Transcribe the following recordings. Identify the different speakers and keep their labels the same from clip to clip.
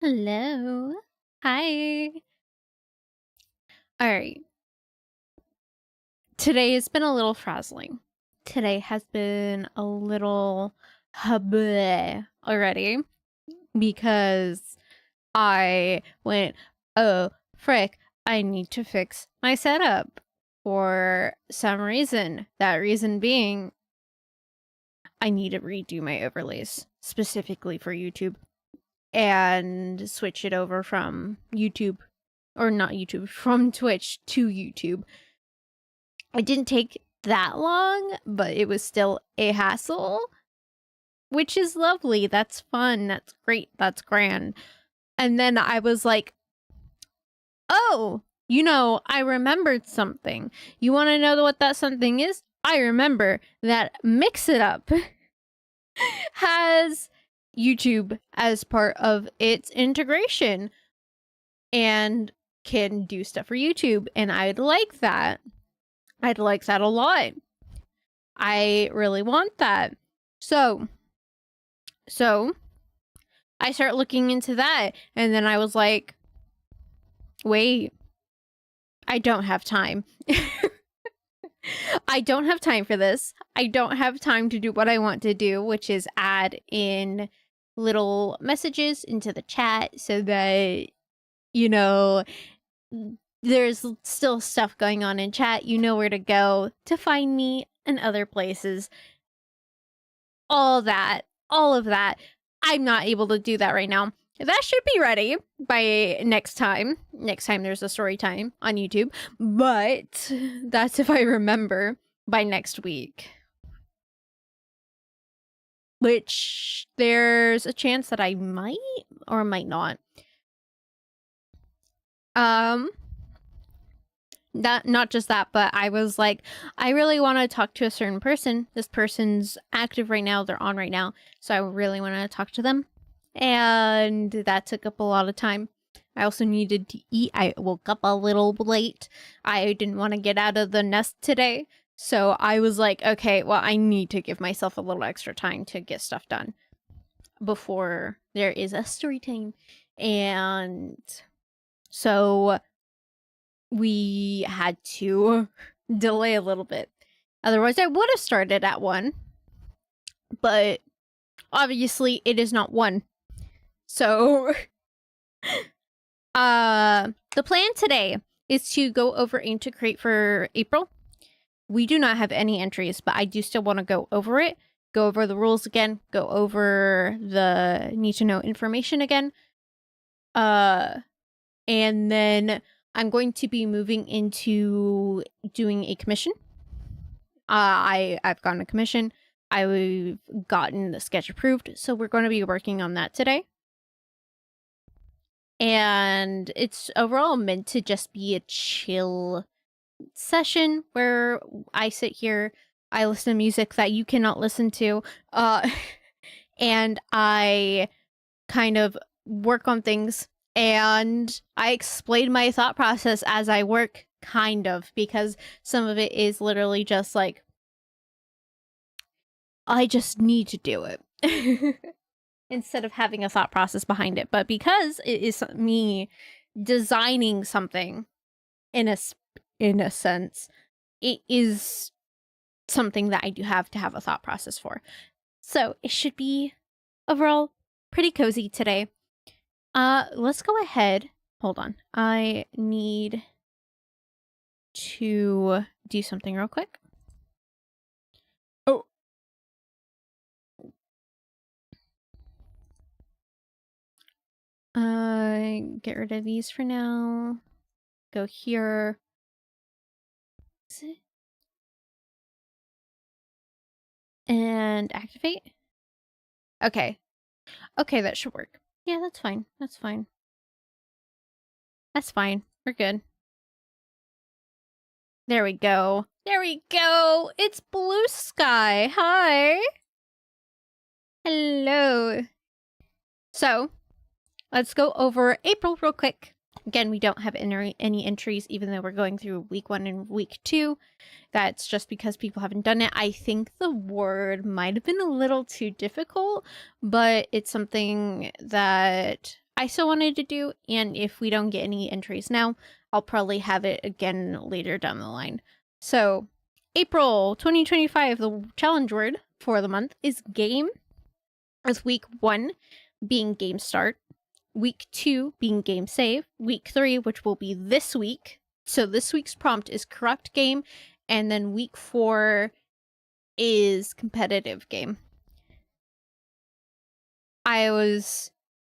Speaker 1: Hello. Hi. All right. Today has been a little frazzling. Today has been a little bleh already because I went, oh, frick, I need to fix my setup for some reason. That reason being, I need to redo my overlays specifically for YouTube and switch it over from YouTube or not YouTube, from Twitch to YouTube. It didn't take that long, but it was still a hassle, which is lovely. That's fun. That's great. That's grand. And then I was like, oh, I remembered something. You want to know what that something is? I remember that Mix It Up has YouTube as part of its integration and can do stuff for YouTube. And I'd like that. I'd like that a lot. I really want that. So I start looking into that, and then I was like, wait, I don't have time. I don't have time for this. I don't have time to do what I want to do, which is add in little messages into the chat so that, there's still stuff going on in chat. You know where to go to find me and other places. All of that. I'm not able to do that right now. That should be ready by next time. Next time there's a story time on YouTube. But that's if I remember by next week. Which there's a chance that I might or might not. Not just that, but I was like, I really want to talk to a certain person. This person's active right now. They're on right now. So I really want to talk to them. And that took up a lot of time. I also needed to eat. I woke up a little late. I didn't want to get out of the nest today. So I was like, okay, well, I need to give myself a little extra time to get stuff done before there is a story time. And so we had to delay a little bit. Otherwise, I would have started at 1. But obviously, it is not 1. So, the plan today is to go over integrate for April. We do not have any entries, but I do still want to go over it, go over the rules again, go over the need to know information again. And then I'm going to be moving into doing a commission. I've gotten a commission. I've gotten the sketch approved, so we're going to be working on that today. And it's overall meant to just be a chill session where I sit here, I listen to music that you cannot listen to, and I kind of work on things, and I explain my thought process as I work, kind of, because some of it is literally just like, I just need to do it. Instead of having a thought process behind it. But because it is me designing something in a sense, it is something that I do have to have a thought process for. So it should be overall pretty cozy today. Let's go ahead. Hold on. I need to do something real quick. Oh. Get rid of these for now. Go here. And activate. Okay. Okay, that should work. Yeah, that's fine. That's fine. That's fine. We're good. There we go. There we go. It's blue sky. Hi. Hello. So, let's go over April real quick. Again, we don't have any entries, even though we're going through week 1 and week 2. That's just because people haven't done it. I think the word might have been a little too difficult, but it's something that I still wanted to do, and if we don't get any entries now, I'll probably have it again later down the line. So, April 2025, the challenge word for the month is game, with week 1 being game start, week 2 being game save, week 3, which will be this week. So this week's prompt is corrupt game, and then week 4 is competitive game.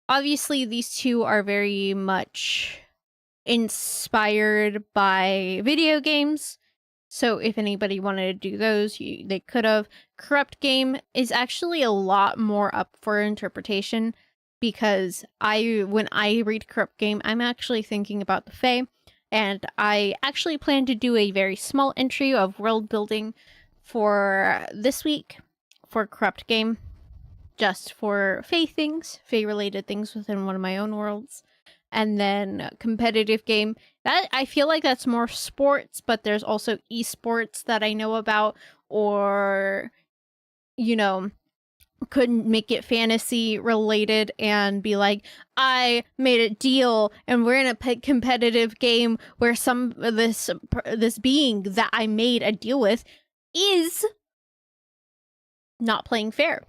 Speaker 1: Obviously these two are very much inspired by video games. So if anybody wanted to do those, they could have. Corrupt game is actually a lot more up for interpretation, because when I read corrupt game, I'm actually thinking about the Fae, and I actually plan to do a very small entry of world building for this week for corrupt game, just for Fae things, Fae related things within one of my own worlds. And then competitive game, that I feel like that's more sports, but there's also esports that I know about, or, you know, couldn't make it fantasy related and be like, I made a deal and we're in a competitive game where this being that I made a deal with is not playing fair.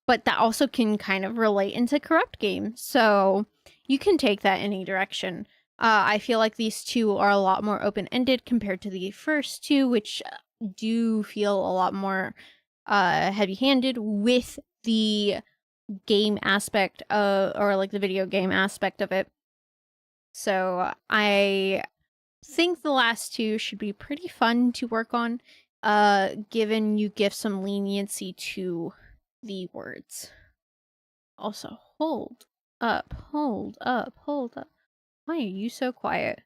Speaker 1: But that also can kind of relate into corrupt game. So you can take that any direction. I feel like these two are a lot more open-ended compared to the first two, which do feel a lot more heavy-handed with the game aspect or like the video game aspect of it. So I think the last two should be pretty fun to work on, given you give some leniency to the words. Also, hold up. Why are you so quiet?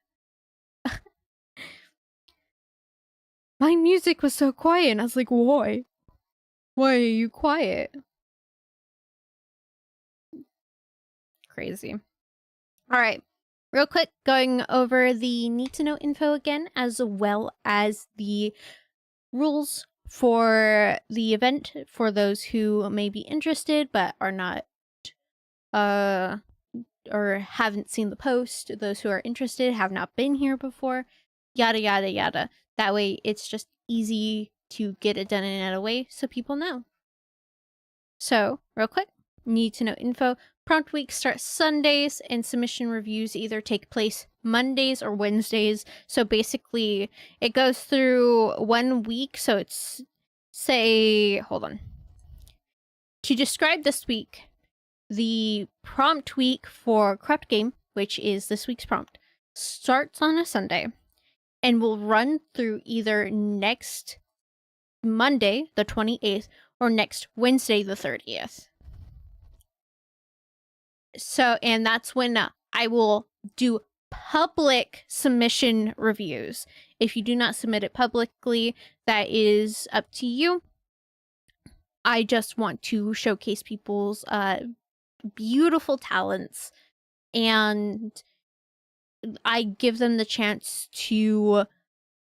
Speaker 1: My music was so quiet, and I was like, why? Why are you quiet? Crazy. All right. Real quick, going over the need to know info again, as well as the rules for the event for those who may be interested but are not or haven't seen the post, those who are interested have not been here before, yada yada yada. That way it's just easy to get it done in a way so people know. So, real quick, need to know info. Prompt week starts Sundays, and submission reviews either take place Mondays or Wednesdays. So basically, it goes through 1 week. So it's, say, hold on. To describe this week, the prompt week for corrupt game, which is this week's prompt, starts on a Sunday and will run through either next Monday, the 28th, or next Wednesday, the 30th. So, and that's when I will do public submission reviews. If you do not submit it publicly, that is up to you. I just want to showcase people's beautiful talents, and I give them the chance to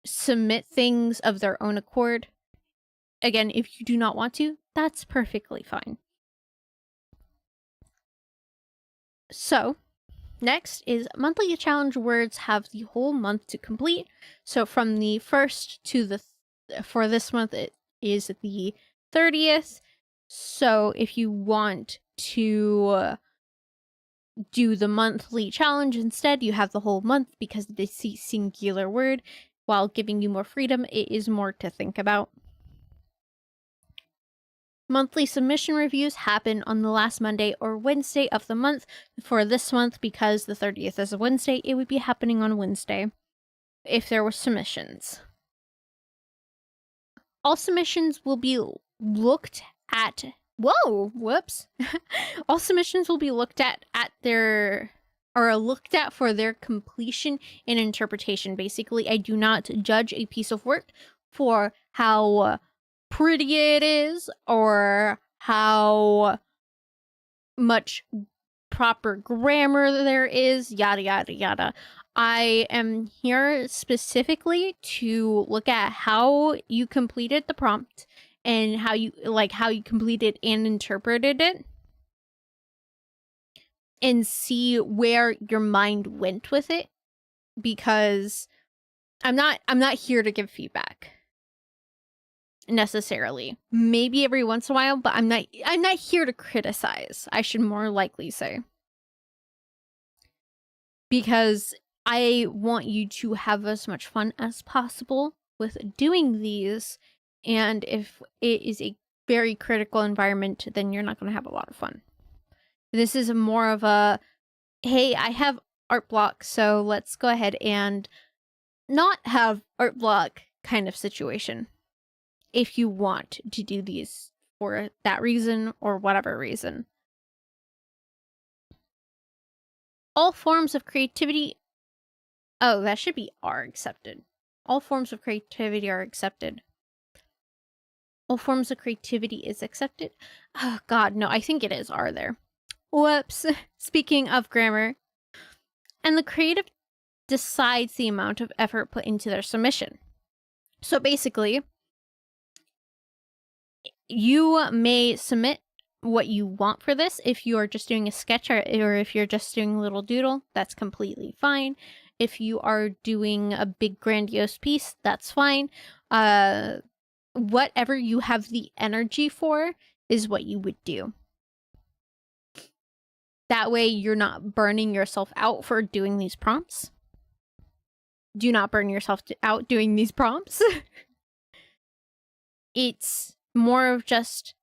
Speaker 1: submit things of their own accord. Again, if you do not want to, that's perfectly fine. So, next is monthly challenge words have the whole month to complete. So from the 1st to for this month, it is the 30th. So if you want to do the monthly challenge instead, you have the whole month, because it is a singular word. While giving you more freedom, it is more to think about. Monthly submission reviews happen on the last Monday or Wednesday of the month. For this month, because the 30th is a Wednesday, it would be happening on Wednesday if there were submissions. All submissions will be looked at. Whoa, whoops. All submissions will be looked at for their completion and interpretation. Basically, I do not judge a piece of work for how pretty it is or how much proper grammar there is, yada yada yada. I am here specifically to look at how you completed the prompt and how you completed and interpreted it. and see where your mind went with it, because I'm not here to give feedback necessarily. Maybe every once in a while, but I'm not here to criticize, I should more likely say. Because I want you to have as much fun as possible with doing these, and if it is a very critical environment, then you're not going to have a lot of fun. This is more of a, hey, I have art block, so let's go ahead and not have art block kind of situation. If you want to do these for that reason or whatever reason. All forms of creativity. Oh, that should be are accepted. All forms of creativity are accepted. All forms of creativity is accepted. Oh, God, no, I think it is are there. Whoops. Speaking of grammar. And the creative decides the amount of effort put into their submission. So basically, you may submit what you want for this. If you are just doing a sketch or if you're just doing a little doodle, that's completely fine. If you are doing a big grandiose piece, that's fine. Whatever you have the energy for is what you would do. That way you're not burning yourself out for doing these prompts. Do not burn yourself out doing these prompts. It's more of just,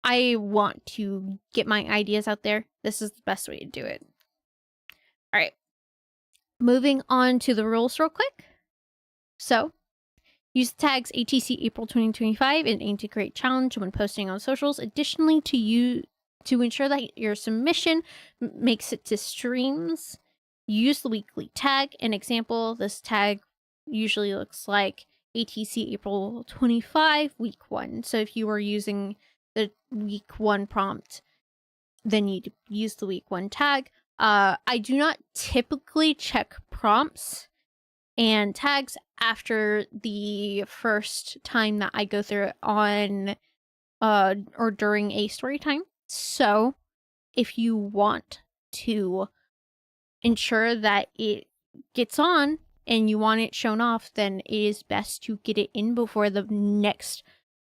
Speaker 1: I want to get my ideas out there. This is the best way to do it. All right. Moving on to the rules real quick. So, use the tags ATC April 2025 and aim to create challenge when posting on socials. Additionally, to ensure that your submission makes it to streams, use the weekly tag. An example, this tag usually looks like ATC April 25, week 1. So if you were using the week 1 prompt, then you'd use the week 1 tag. I do not typically check prompts and tags after the first time that I go through it on or during a story time. So if you want to ensure that it gets on and you want it shown off, then it is best to get it in before the next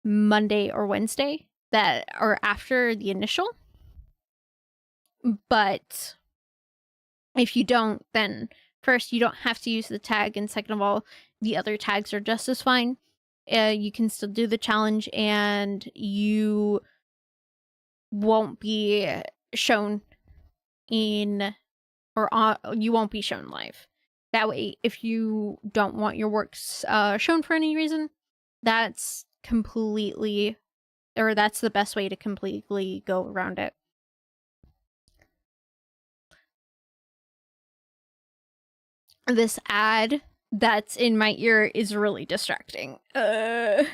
Speaker 1: Monday or Wednesday that or after the initial. But if you don't, then first, you don't have to use the tag, and second of all, the other tags are just as fine. You can still do the challenge, and you won't be shown in, or you won't be shown live. That way, if you don't want your works shown for any reason, that's completely, or that's the best way to completely go around it. This ad that's in my ear is really distracting. I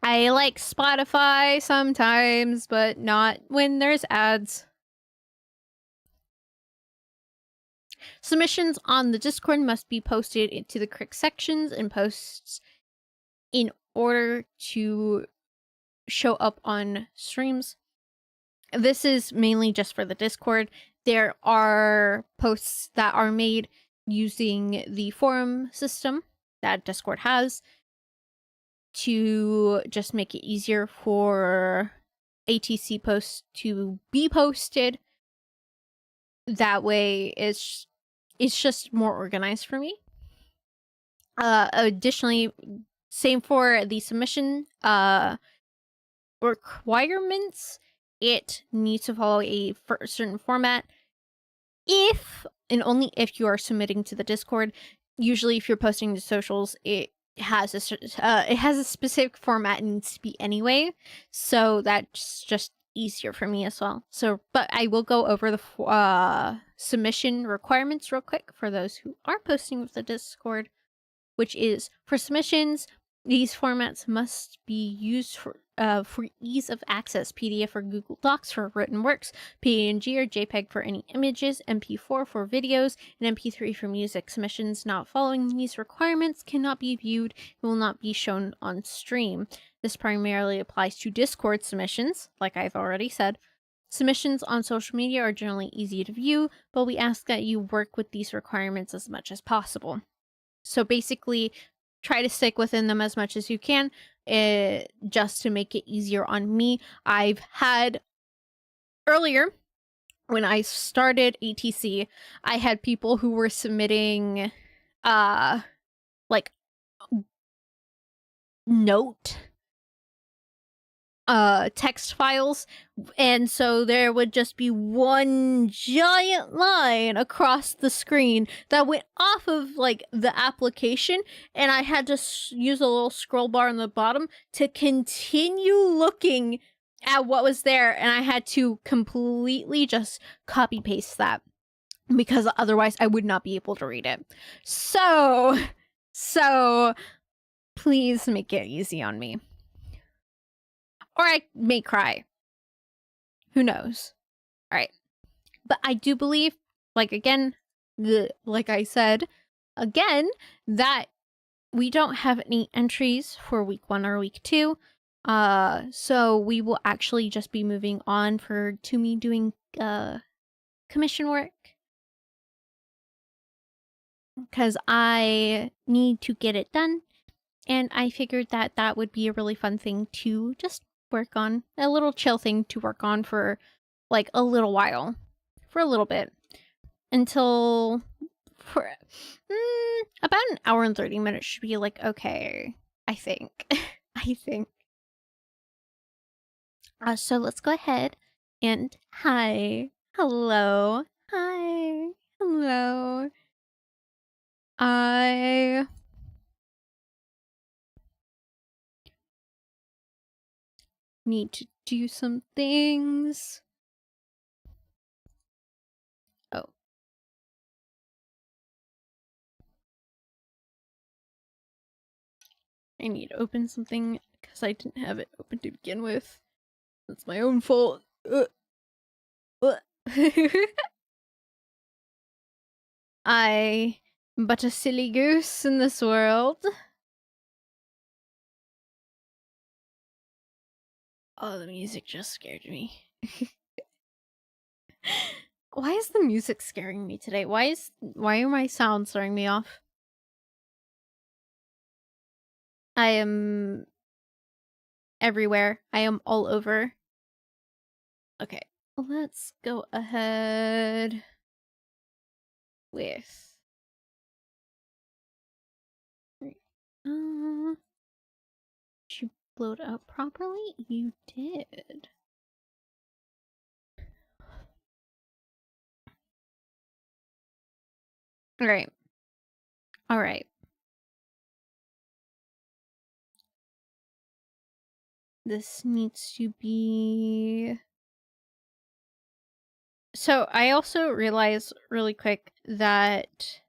Speaker 1: like Spotify sometimes, but not when there's ads. Submissions on the Discord must be posted into the correct sections and posts in order to show up on streams. This is mainly just for the Discord. There are posts that are made using the forum system that Discord has to just make it easier for ATC posts to be posted. That way it's just more organized for me. Additionally, same for the submission requirements. It needs to follow a certain format. If and only if you are submitting to the Discord. Usually, if you're posting to socials, it has a specific format it needs to be anyway. So that's just easier for me as well. So, but I will go over the submission requirements real quick for those who are posting with the Discord, which is for submissions. These formats must be used for ease of access: PDF or Google Docs for written works, PNG or JPEG for any images, MP4 for videos, and MP3 for music. Submissions not following these requirements cannot be viewed and will not be shown on stream. This primarily applies to Discord submissions, like I've already said. Submissions on social media are generally easy to view, but we ask that you work with these requirements as much as possible. So basically, try to stick within them as much as you can, just to make it easier on me. I've had earlier, when I started ATC, I had people who were submitting like note text files, and so there would just be one giant line across the screen that went off of like the application, and I had to use a little scroll bar on the bottom to continue looking at what was there, and I had to completely just copy paste that because otherwise I would not be able to read it. So please make it easy on me. Or I may cry. Who knows? All right. But I do believe, like I said, again, that we don't have any entries for week 1 or week 2. So we will actually just be moving on to me doing commission work. Because I need to get it done. And I figured that that would be a really fun thing to just work on, a little chill thing to work on for like a little while, for a little bit, until for about an hour and 30 minutes should be like, okay, I think. I think. So let's go ahead and hi. Hello. Hi. Hello. I need to do some things. Oh. I need to open something because I didn't have it open to begin with. That's my own fault. I'm but a silly goose in this world. Oh, the music just scared me. Why is the music scaring me today? Why are my sounds throwing me off? I am everywhere. I am all over. Okay, let's go ahead with did you load up properly? You did. All right. All right. This needs to be... So I also realized really quick that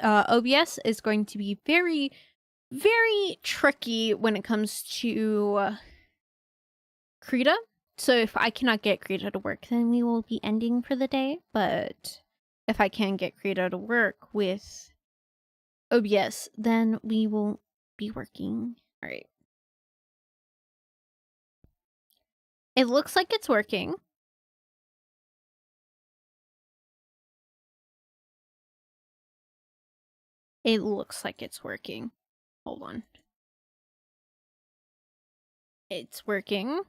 Speaker 1: OBS is going to be very, very tricky when it comes to Krita. So if I cannot get Krita to work, then we will be ending for the day. But if I can get Krita to work with OBS, then we will be working. All right. It looks like it's working. It looks like it's working. Hold on. It's working.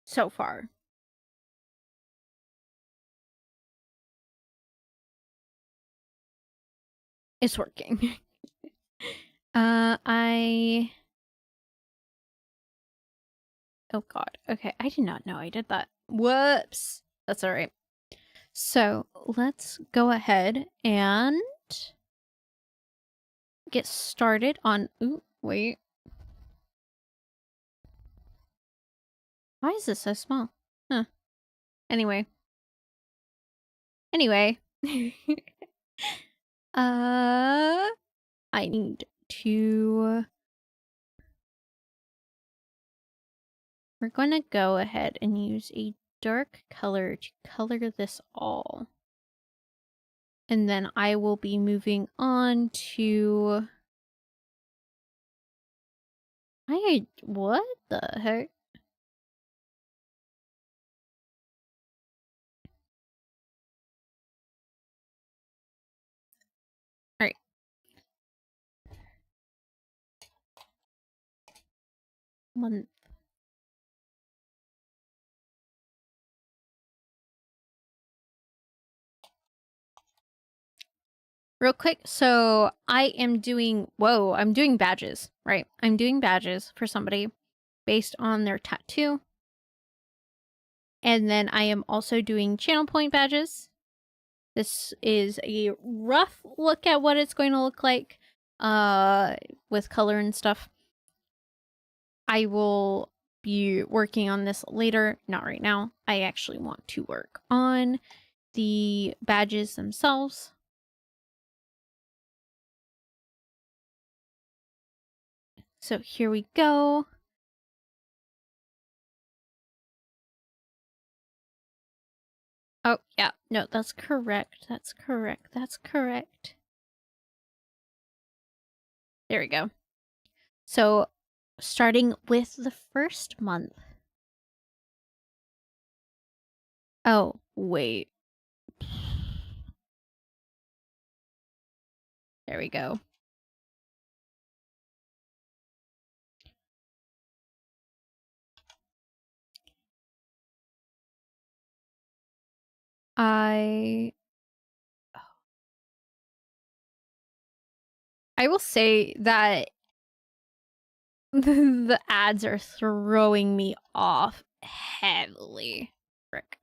Speaker 1: So far. It's working. Oh god. Okay, I did not know I did that. Whoops. That's alright. So, let's go ahead and get started on... Ooh, wait. Why is this so small? Huh. Anyway. Anyway. I need to... We're going to go ahead and use a dark color to color this all. And then I will be moving on to... What the heck? Alright. Month. Real quick, so I am doing... Whoa, I'm doing badges, right? I'm doing badges for somebody based on their tattoo. And then I am also doing channel point badges. This is a rough look at what it's going to look like with color and stuff. I will be working on this later, not right now. I actually want to work on the badges themselves. So here we go. Oh, yeah. No, that's correct. That's correct. That's correct. There we go. So, starting with the first month. Oh, wait. There we go. I will say that the ads are throwing me off heavily. Frick.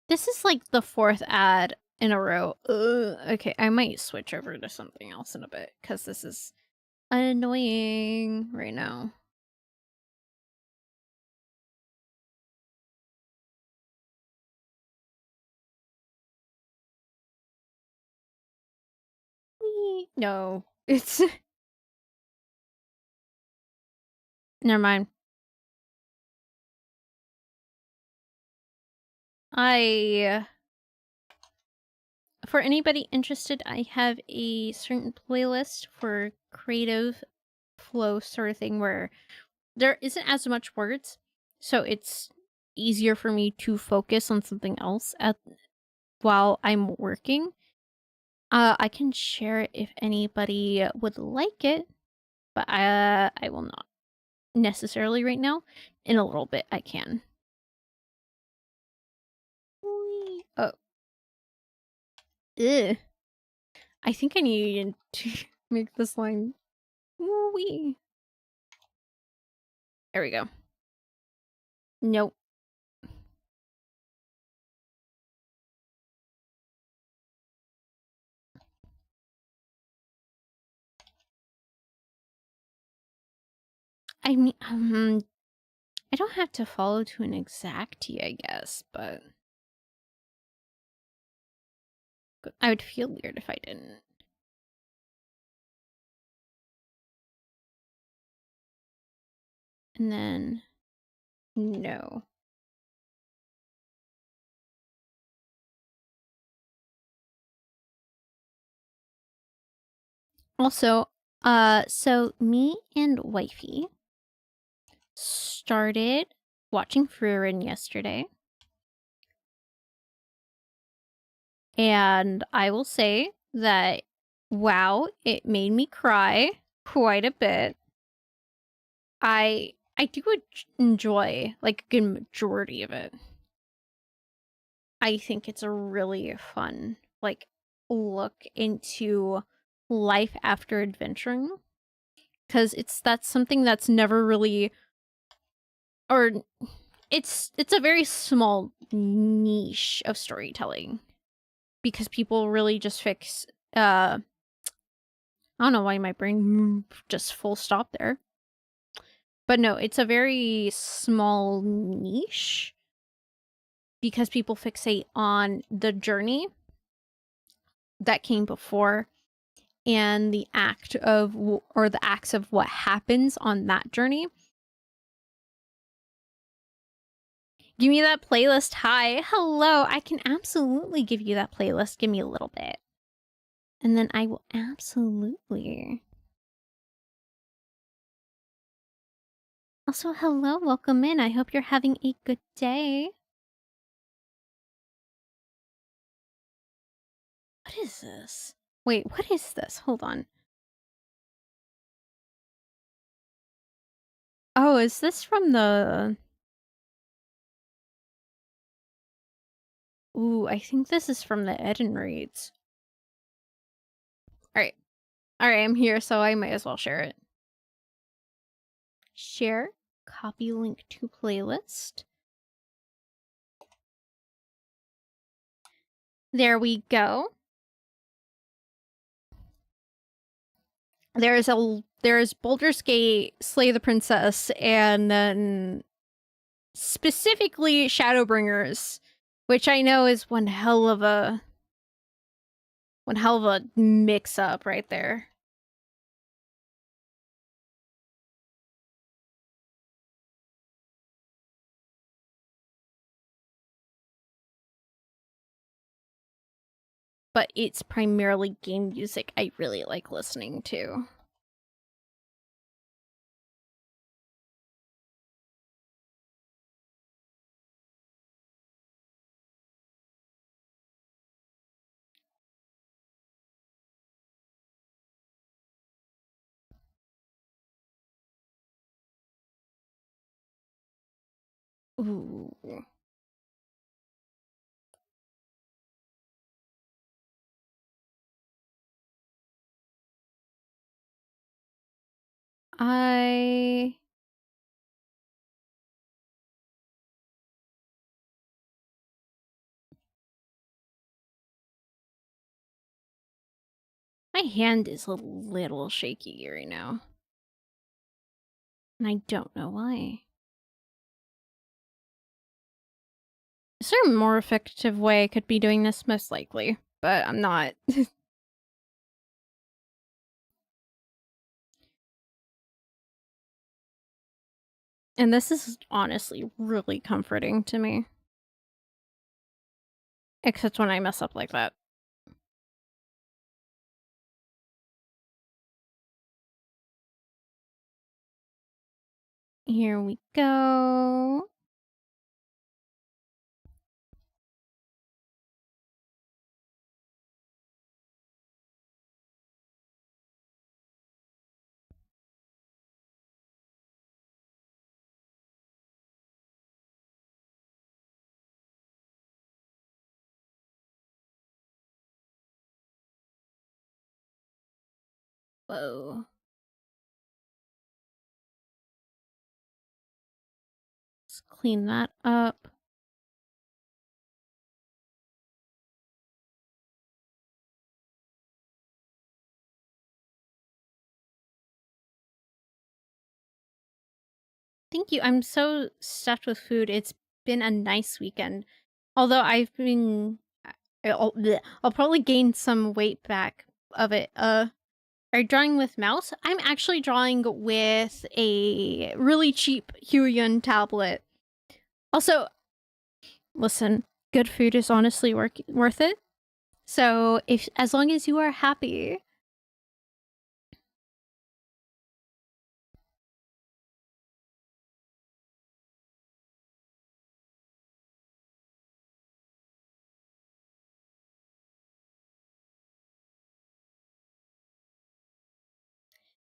Speaker 1: This is like the 4th ad in a row. Okay, I might switch over to something else in a bit because this is annoying right now. No, it's... Never mind. For anybody interested, I have a certain playlist for creative flow sort of thing where there isn't as much words, so it's easier for me to focus on something else while I'm working. I can share it if anybody would like it, but I will not necessarily right now. In a little bit, I can. Oh. Ugh. I think I need to make this line. Wee. There we go. Nope. I mean, I don't have to follow to an exactity, I guess, but I would feel weird if I didn't. And then, no. Also, so me and wifey started watching Frieren yesterday. And I will say that, wow, it made me cry quite a bit. I do enjoy, like, a good majority of it. I think it's a really fun, like, look into life after adventuring. Because that's something that's never really... Or, it's a very small niche of storytelling. because people really just fix I don't know why my brain just full stop there. But no, it's a very small niche because people fixate on the journey that came before and the act of, or the acts of what happens on that journey. Give me that playlist. Hi. Hello. I can absolutely give you that playlist. Give me a little bit. And then I will absolutely. Also, hello. Welcome in. I hope you're having a good day. What is this? Wait, what is this? Hold on. Oh, is this from the... Ooh, I think this is from the Eden Reads. Alright. Alright, I'm here, so I might as well share it. Share. Copy link to playlist. There we go. There's Baldur's Gate, Slay the Princess, and then specifically Shadowbringers, which I know is one hell of a mix up right there. But it's primarily game music I really like listening to. Ooh. My hand is a little shaky right now. And I don't know why. Is there a more effective way I could be doing this? Most likely, but I'm not. And this is honestly really comforting to me. Except when I mess up like that. Here we go. Whoa. Let's clean that up. Thank you. I'm so stuffed with food. It's been a nice weekend. Although I've been... I'll probably gain some weight back of it. Are you drawing with mouse? I'm actually drawing with a really cheap Huion tablet. Also, listen, good food is honestly worth it. So as long as you are happy.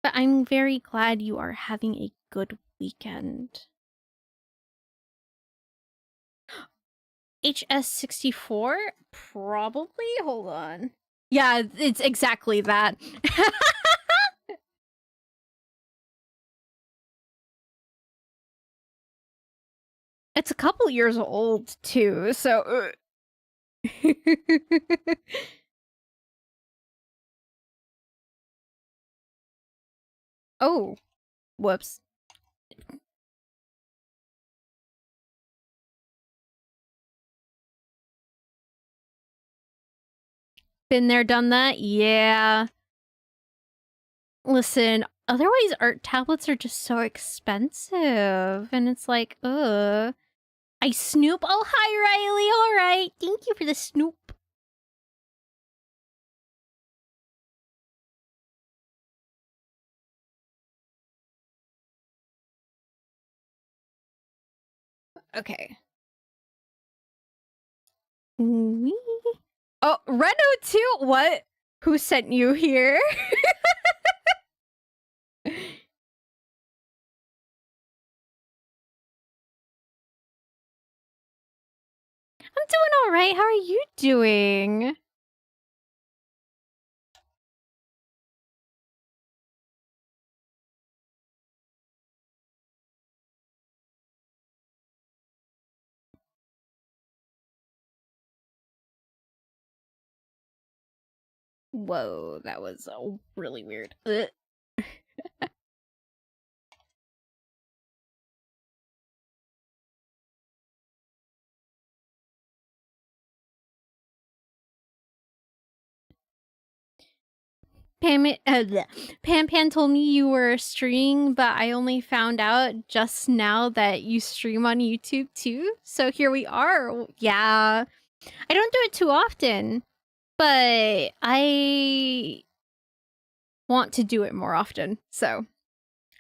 Speaker 1: But I'm very glad you are having a good weekend. HS64? Probably? Hold on. Yeah, it's exactly that. It's a couple years old, too, so... Oh, whoops. Been there, done that? Yeah. Listen, otherwise art tablets are just so expensive. And it's like, ugh. I snoop? Oh, hi, Riley. All right. Thank you for the snoop. Okay. Wee. Oh, Reno too? What? Who sent you here? I'm doing all right. How are you doing? Whoa, that was really weird. Ugh. Pan Pan told me you were streaming, but I only found out just now that you stream on YouTube too. So here we are. Yeah. I don't do it too often, but I want to do it more often. So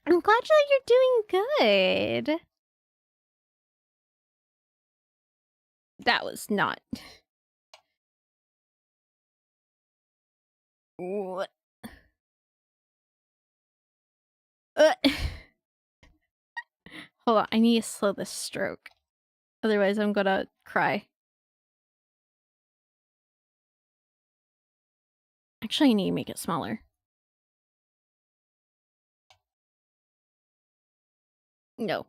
Speaker 1: I'm glad that you're doing good. That was not. What? Uh, Hold on, I need to slow this stroke. Otherwise, I'm gonna cry. Actually, I need to make it smaller. No.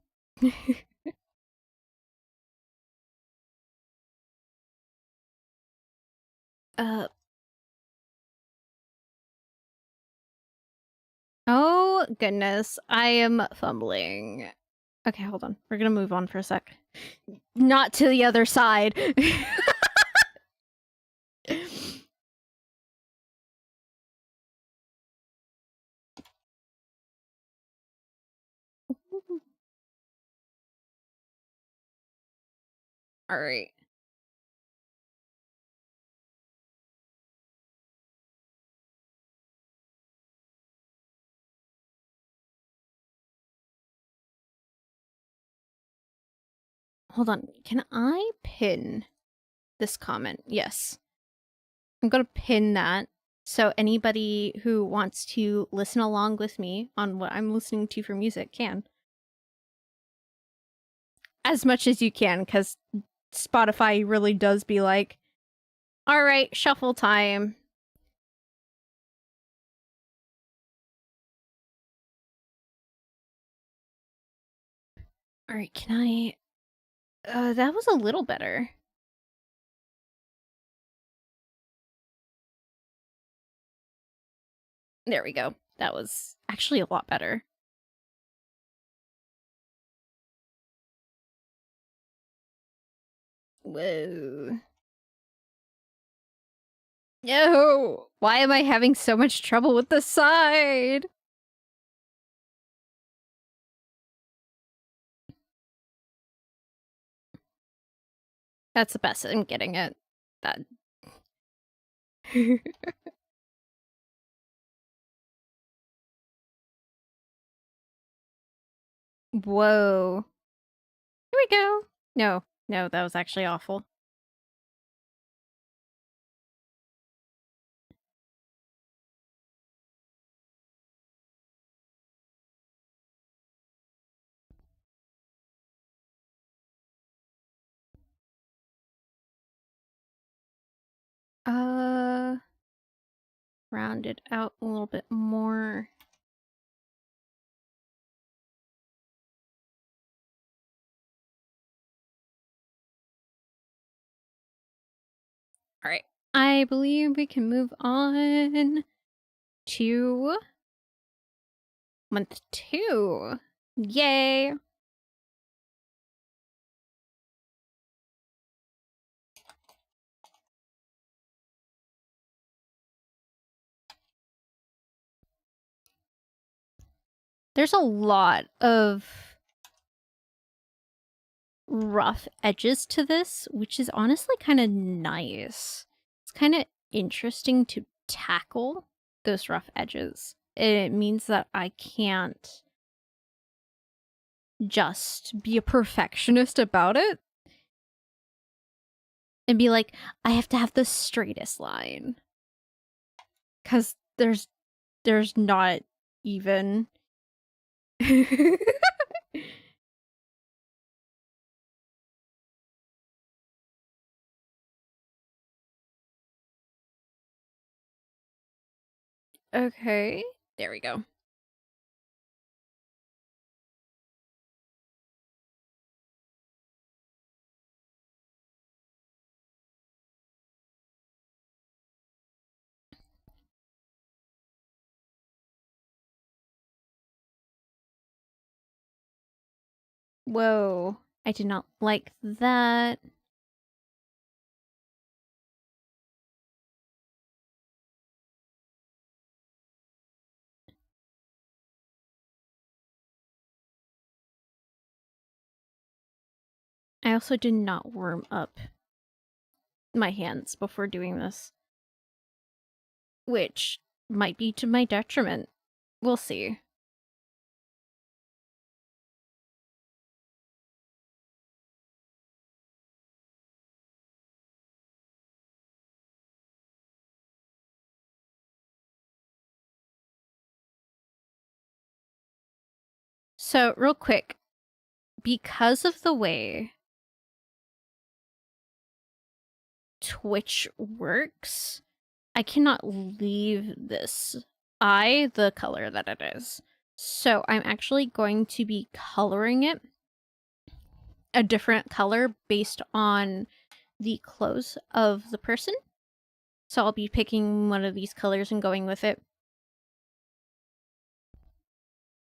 Speaker 1: uh. Oh, goodness. I am fumbling. Okay, hold on. We're gonna move on for a sec. Not to the other side. All right. Hold on. Can I pin this comment? Yes. I'm gonna pin that. So anybody who wants to listen along with me on what I'm listening to for music can. As much as you can, because Spotify really does be like, all right, shuffle time. All right, can I... that was a little better. There we go. That was actually a lot better. Whoa. No! Why am I having so much trouble with the side? That's the best I'm getting at. That. Whoa. Here we go. No, no, that was actually awful. Round it out a little bit more. All right. I believe we can move on to month 2. Yay. There's a lot of rough edges to this, which is honestly kind of nice. It's kind of interesting to tackle those rough edges. It means that I can't just be a perfectionist about it and be like, I have to have the straightest line. Because there's not even. Okay, there we go. Whoa, I did not like that. I also did not warm up my hands before doing this, which might be to my detriment. We'll see. So, real quick, because of the way Twitch works, I cannot leave this eye the color that it is. So I'm actually going to be coloring it a different color based on the clothes of the person. So I'll be picking one of these colors and going with it.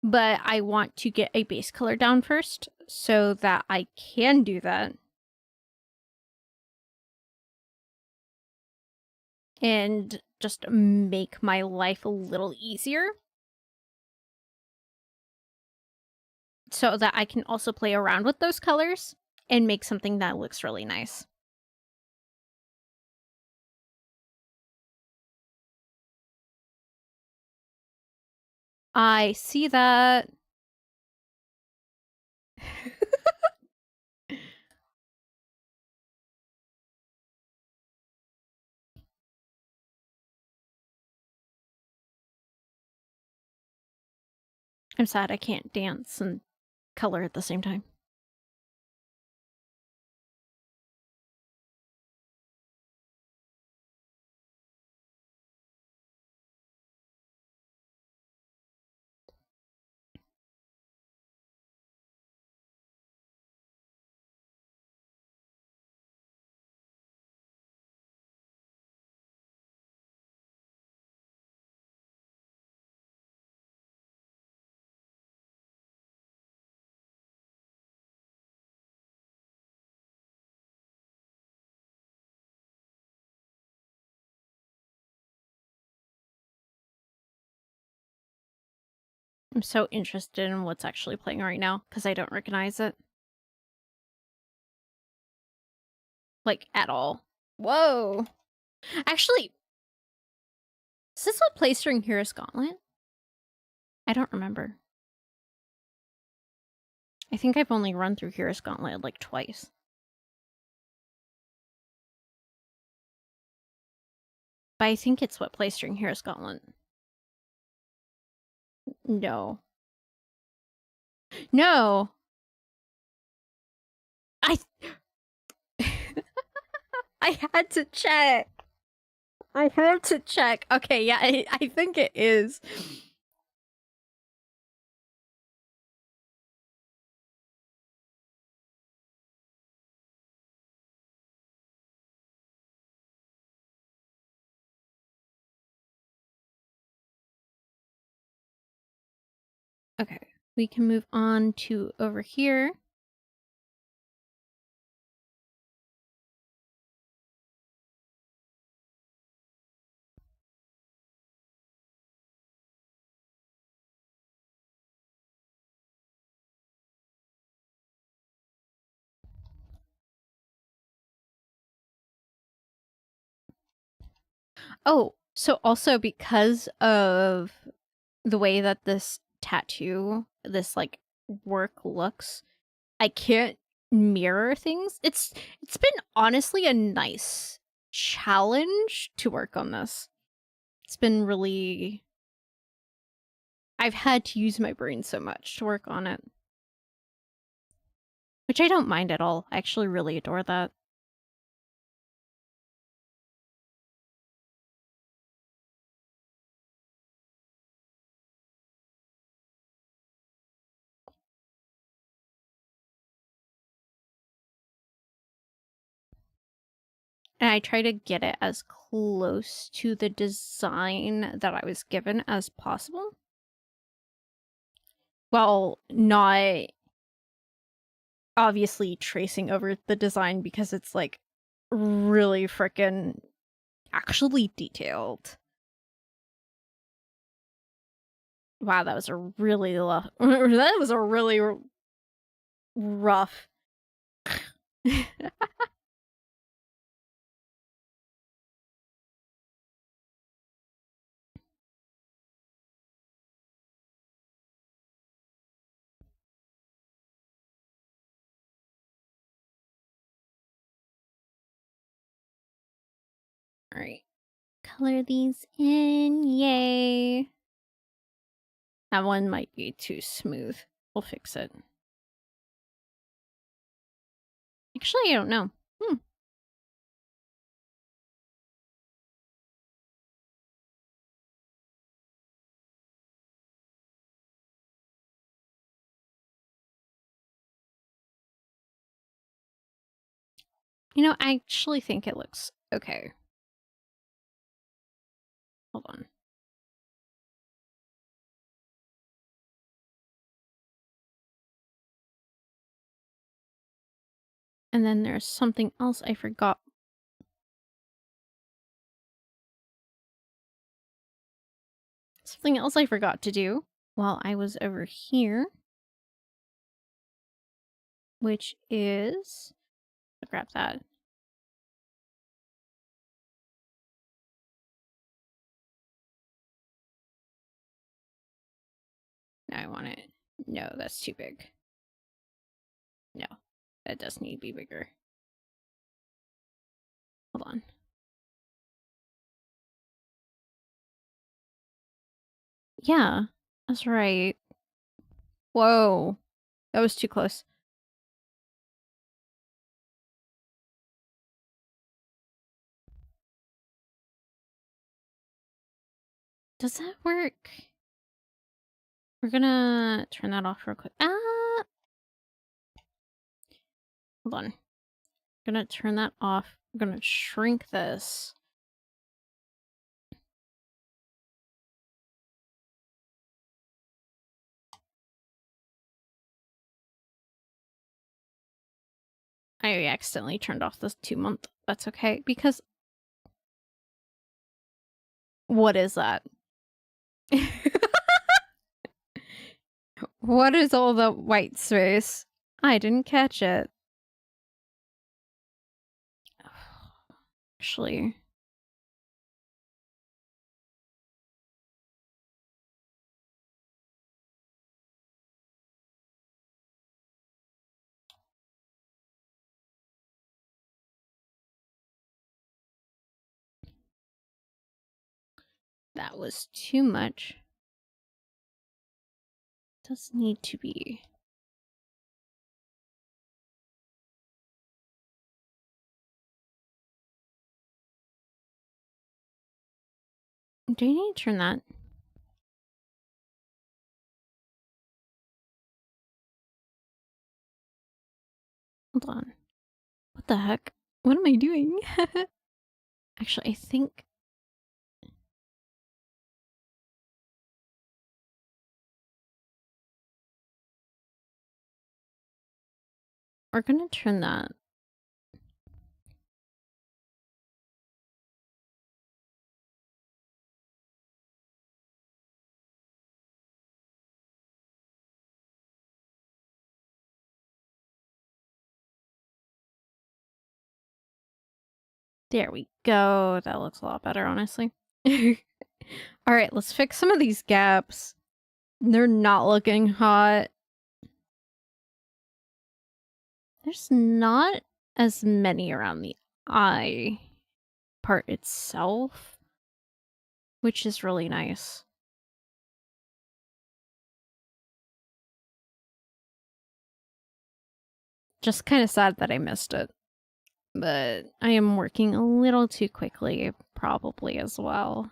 Speaker 1: But I want to get a base color down first so that I can do that. And just make my life a little easier. So that I can also play around with those colors and make something that looks really nice. I see that. I'm sad I can't dance and color at the same time. I'm so interested in what's actually playing right now because I don't recognize it. Like, at all. Whoa. Actually, is this what plays during Hero's Gauntlet? I don't remember. I think I've only run through Hero's Gauntlet like twice. But I think it's what plays during Hero's Gauntlet. No. No! I... I had to check! I had to check. Okay, yeah, I think it is. Okay, we can move on to over here. Oh, so also because of the way that this tattoo, this like work looks, I can't mirror things. It's been honestly a nice challenge to work on this. It's been really I've had to use my brain so much to work on it. Which I don't mind at all. I actually really adore that. And I try to get it as close to the design that I was given as possible. Well, not obviously tracing over the design because it's like really freaking actually detailed. Wow, that was a really that was a really rough. All right. Color these in. Yay. That one might be too smooth. We'll fix it. Actually, I don't know. You know, I actually think it looks okay. Hold on. And then there's something else I forgot. Something else I forgot to do while I was over here. Which is... I'll grab that. No, I want it. No, that's too big. No, that does need to be bigger. Hold on. Yeah, that's right. Whoa. That was too close. Does that work? We're gonna turn that off real quick. Ah! Hold on. I'm gonna turn that off. I'm gonna shrink this. I accidentally turned off this 2-month. That's okay, because... What is that? What is all the white space? I didn't catch it. Actually... That was too much. Does need to be... Do you need to turn that? Hold on. What the heck? What am I doing? Actually, I think... We're gonna turn that. There we go. That looks a lot better, honestly. All right, let's fix some of these gaps. They're not looking hot. There's not as many around the eye part itself, which is really nice. Just kind of sad that I missed it. But I am working a little too quickly, probably as well.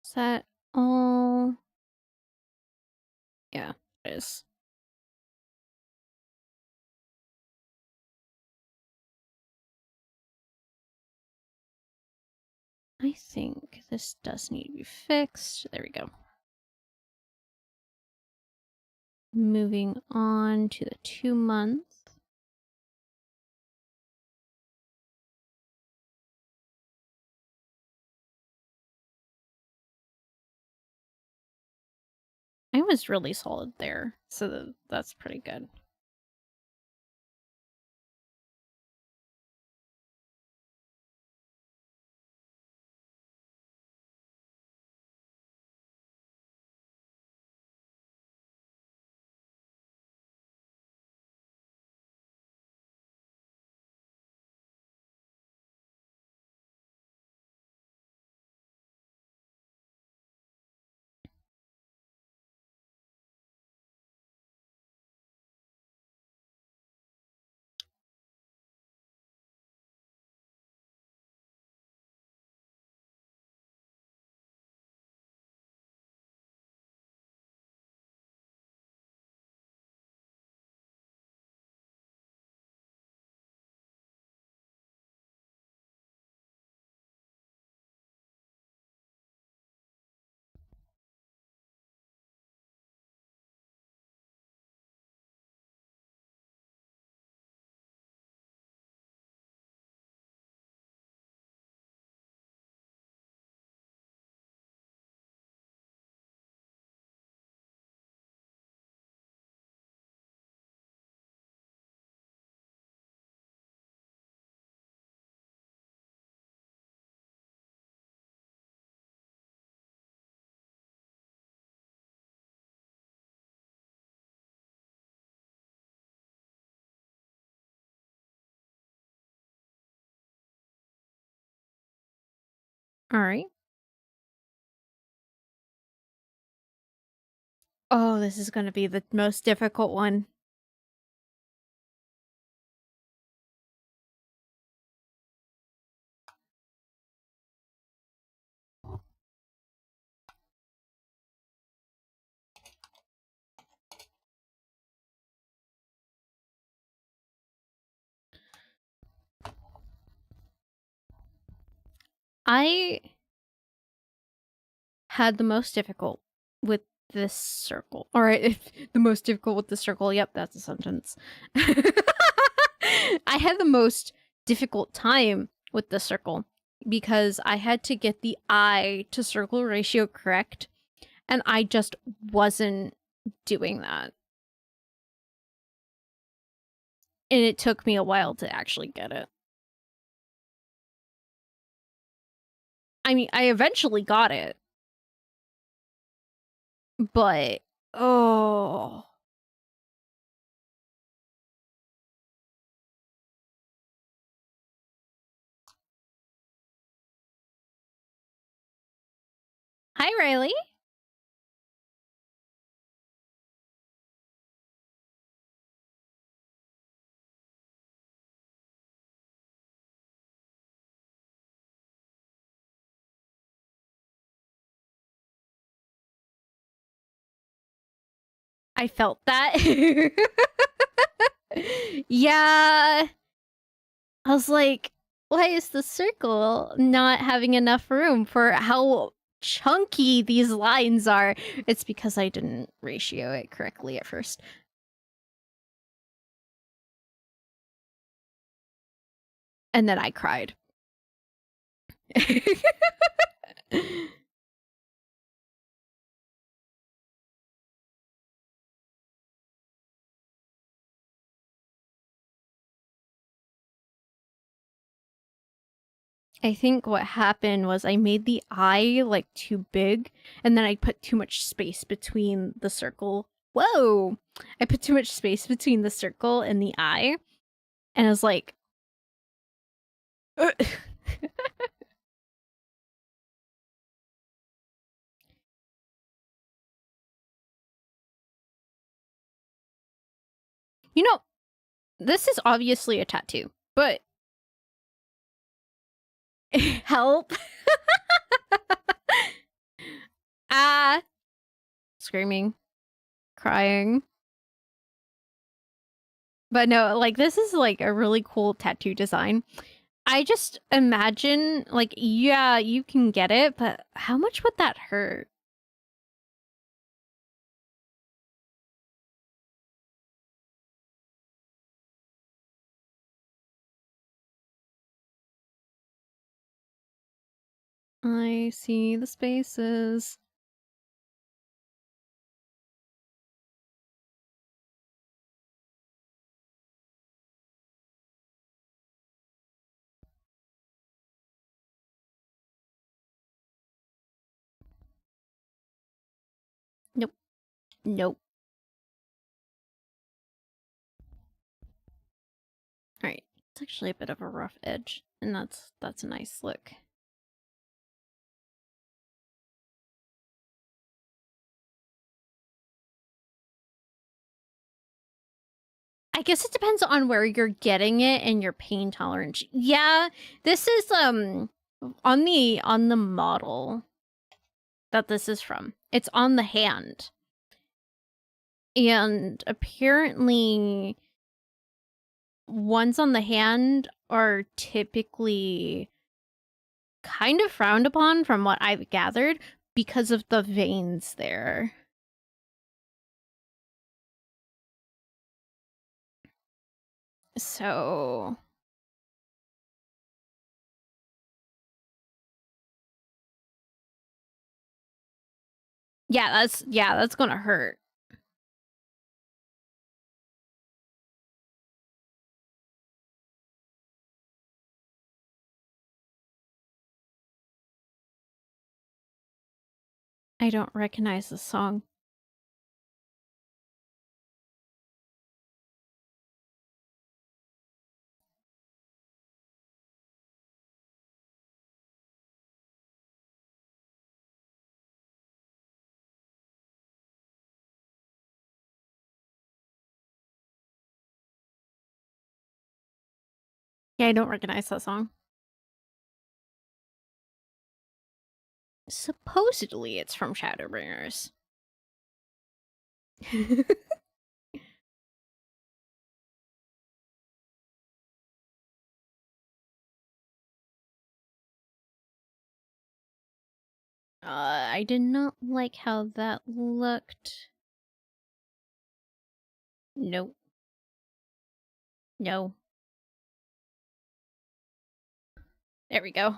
Speaker 1: Is that all? Yeah, it is. I think this does need to be fixed. There we go. Moving on to the 2 months. I was really solid there, so that's pretty good. All right. Oh, this is going to be the most difficult one. I had the most difficult with this circle. All right, the most difficult with the circle. Yep, that's a sentence. I had the most difficult time with the circle because I had to get the eye to circle ratio correct, and I just wasn't doing that. And it took me a while to actually get it. I mean, I eventually got it, but oh. Hi, Riley. I felt that. Yeah. I was like, why is the circle not having enough room for how chunky these lines are? It's because I didn't ratio it correctly at first. And then I cried. I think what happened was I made the eye like too big, and then I put too much space between the circle. Whoa! I put too much space between the circle and the eye, and I was like, you know, this is obviously a tattoo, but help. Ah, screaming, crying. But no, like this is like a really cool tattoo design. I just imagine like, yeah, you can get it, but how much would that hurt? I see the spaces. Nope. Nope. Alright. It's actually a bit of a rough edge, and that's a nice look. I guess it depends on where you're getting it and your pain tolerance. Yeah, this is on the model that this is from. It's on the hand. And apparently ones on the hand are typically kind of frowned upon from what I've gathered because of the veins there. So yeah, that's gonna hurt. I don't recognize the song. Yeah, I don't recognize that song. Supposedly it's from Shadowbringers. I did not like how that looked. Nope. No. There we go.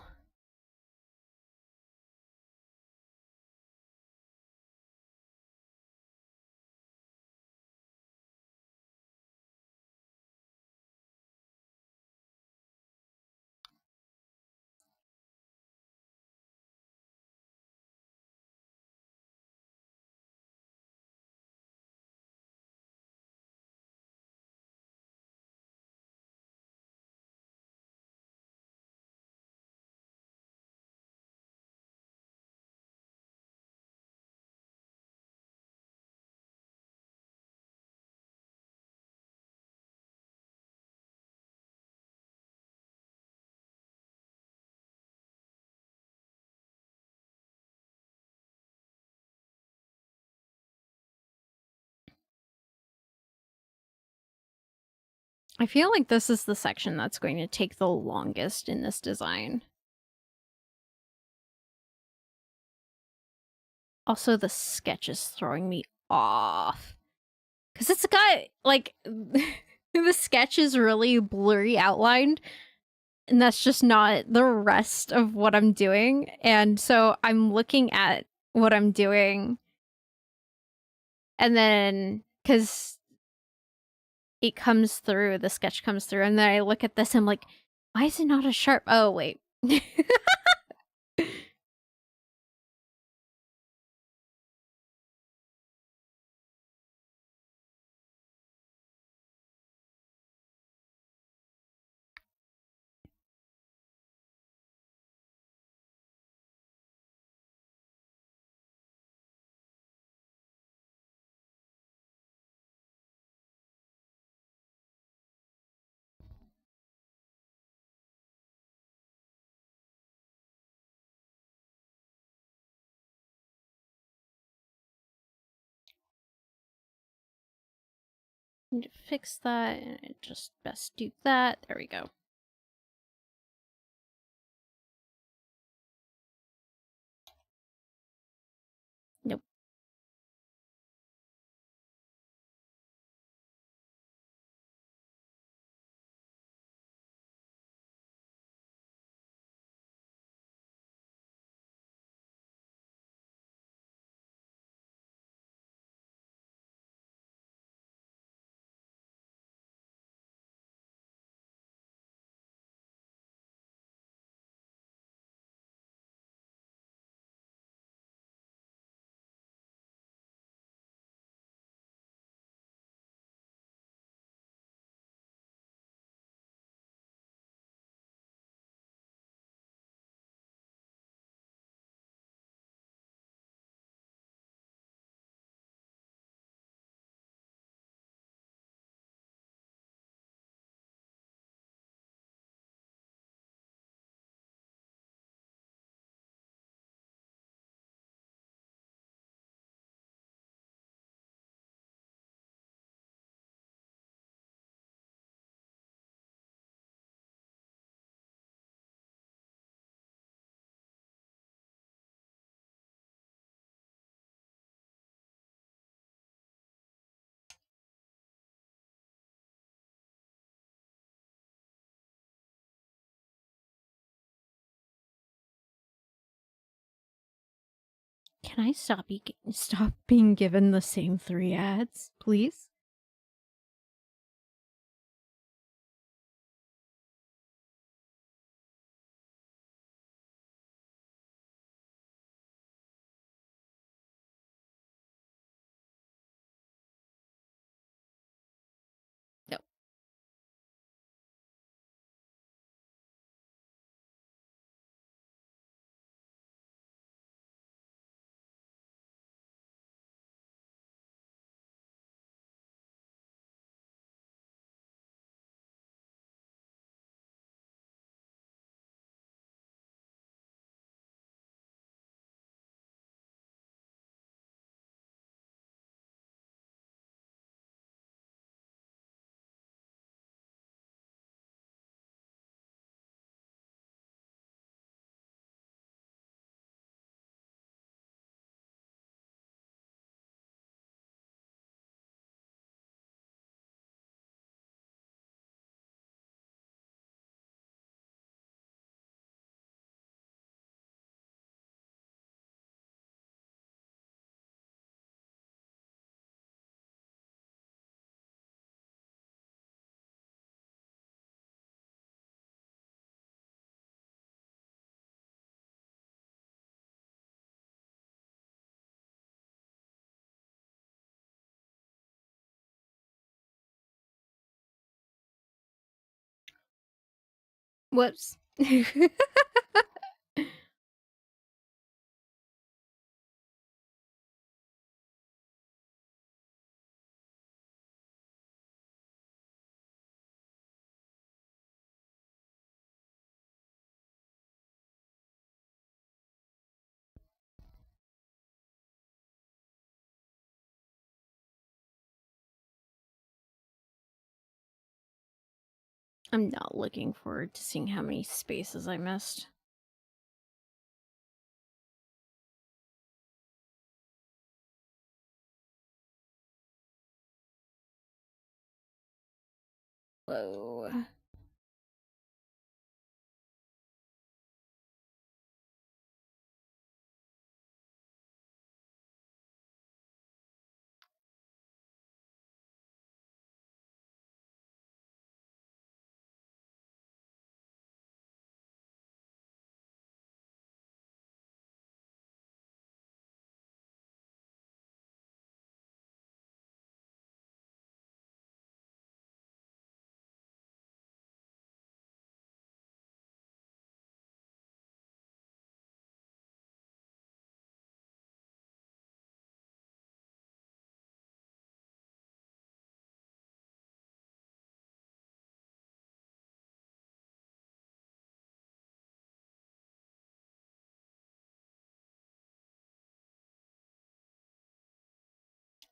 Speaker 1: I feel like this is the section that's going to take the longest in this design. Also, the sketch is throwing me off. Because it's got, like, the sketch is really blurry outlined, and that's just not the rest of what I'm doing. And so I'm looking at what I'm doing, and then, because it comes through, the sketch comes through, and then I look at this, and I'm like, why is it not a sharp? Oh, wait. Need to fix that, and just best do that. There we go. Nope. Can I stop being given the same 3 ads, please? No. Whoops. I'm not looking forward to seeing how many spaces I missed. Whoa.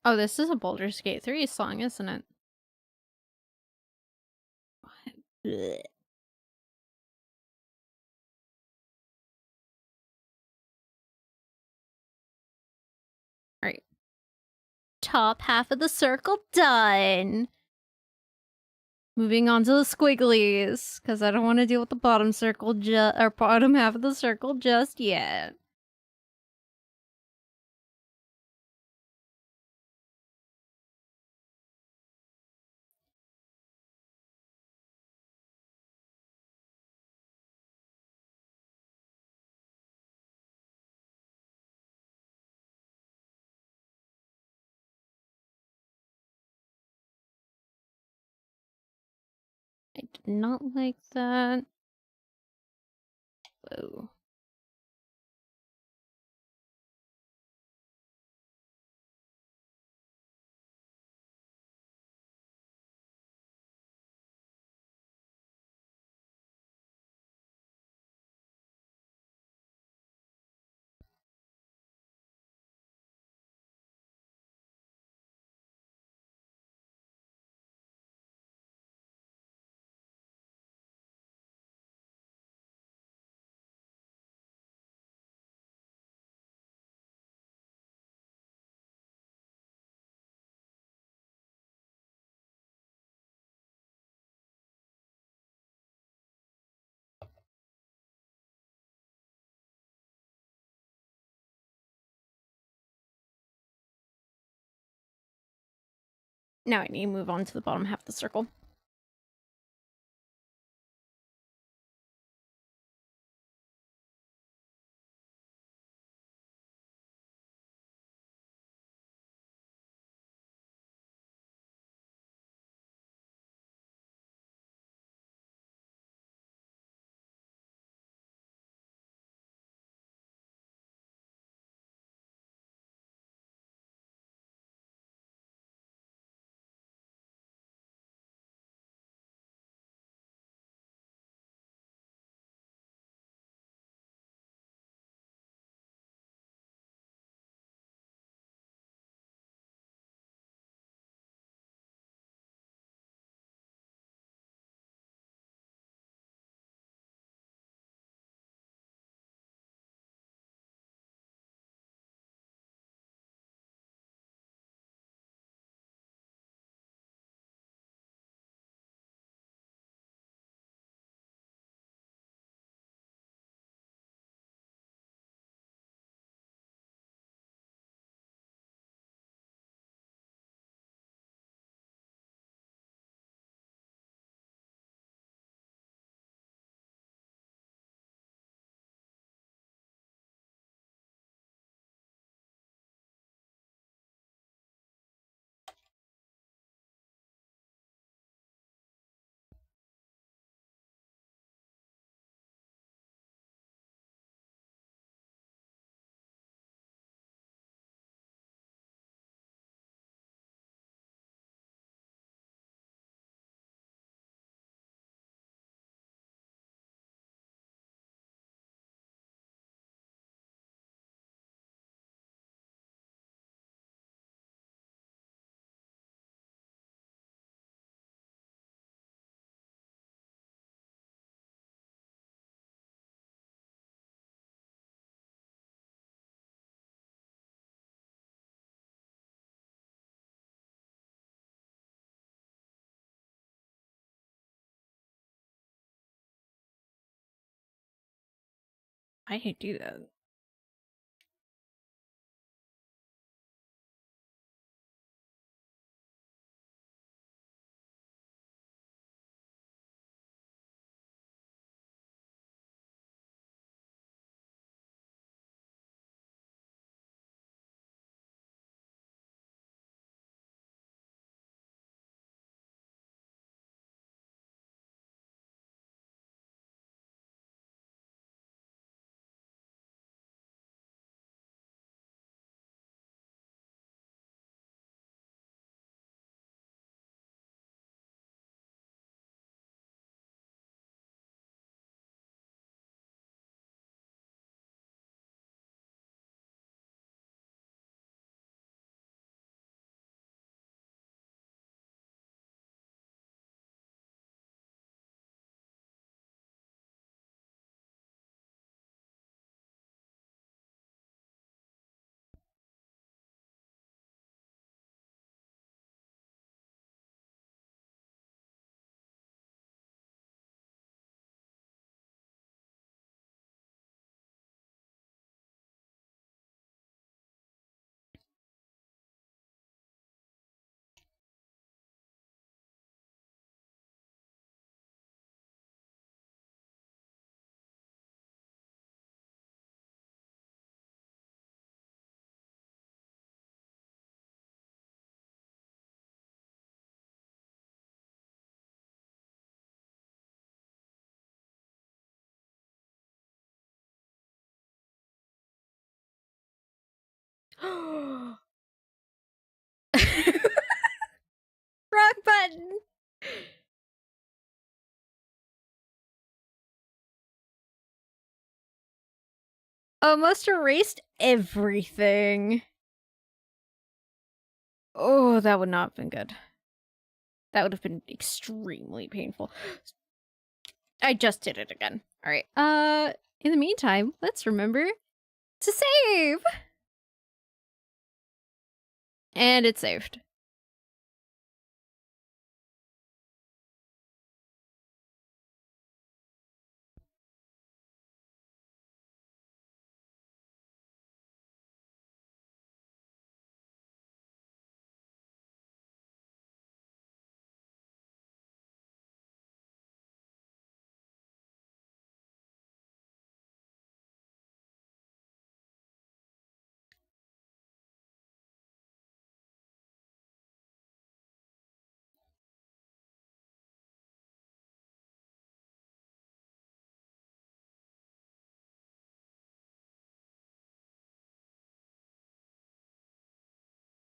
Speaker 1: Oh, this is a Baldur's Gate 3 song, isn't it? Blech. Alright. Top half of the circle done. Moving on to the squigglies, because I don't want to deal with the bottom circle or bottom half of the circle just yet. I did not like that. Whoa. Now I need to move on to the bottom half of the circle. I didn't do that. Wrong button. Almost erased everything. Oh, that would not have been good. That would have been extremely painful. I just did it again. All right. In the meantime, let's remember to save. And it's saved.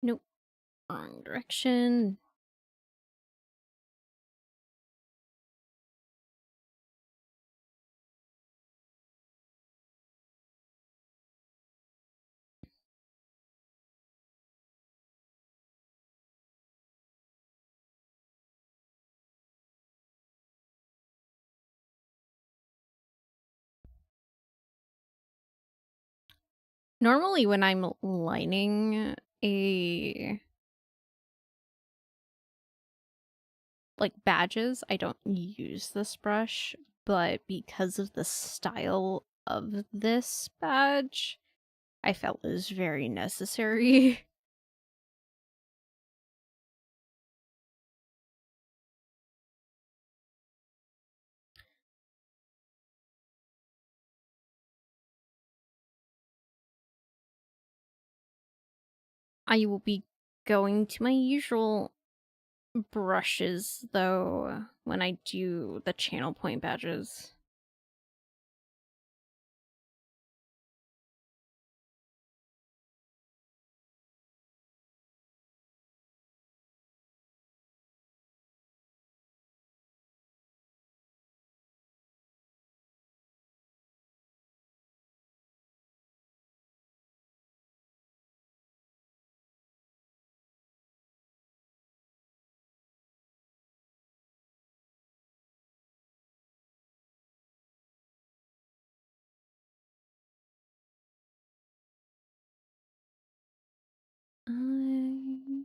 Speaker 1: Nope. Wrong direction. Normally when I'm lining a badges, I don't use this brush, but because of the style of this badge, I felt it was very necessary. I will be going to my usual brushes, though, when I do the channel point badges. I...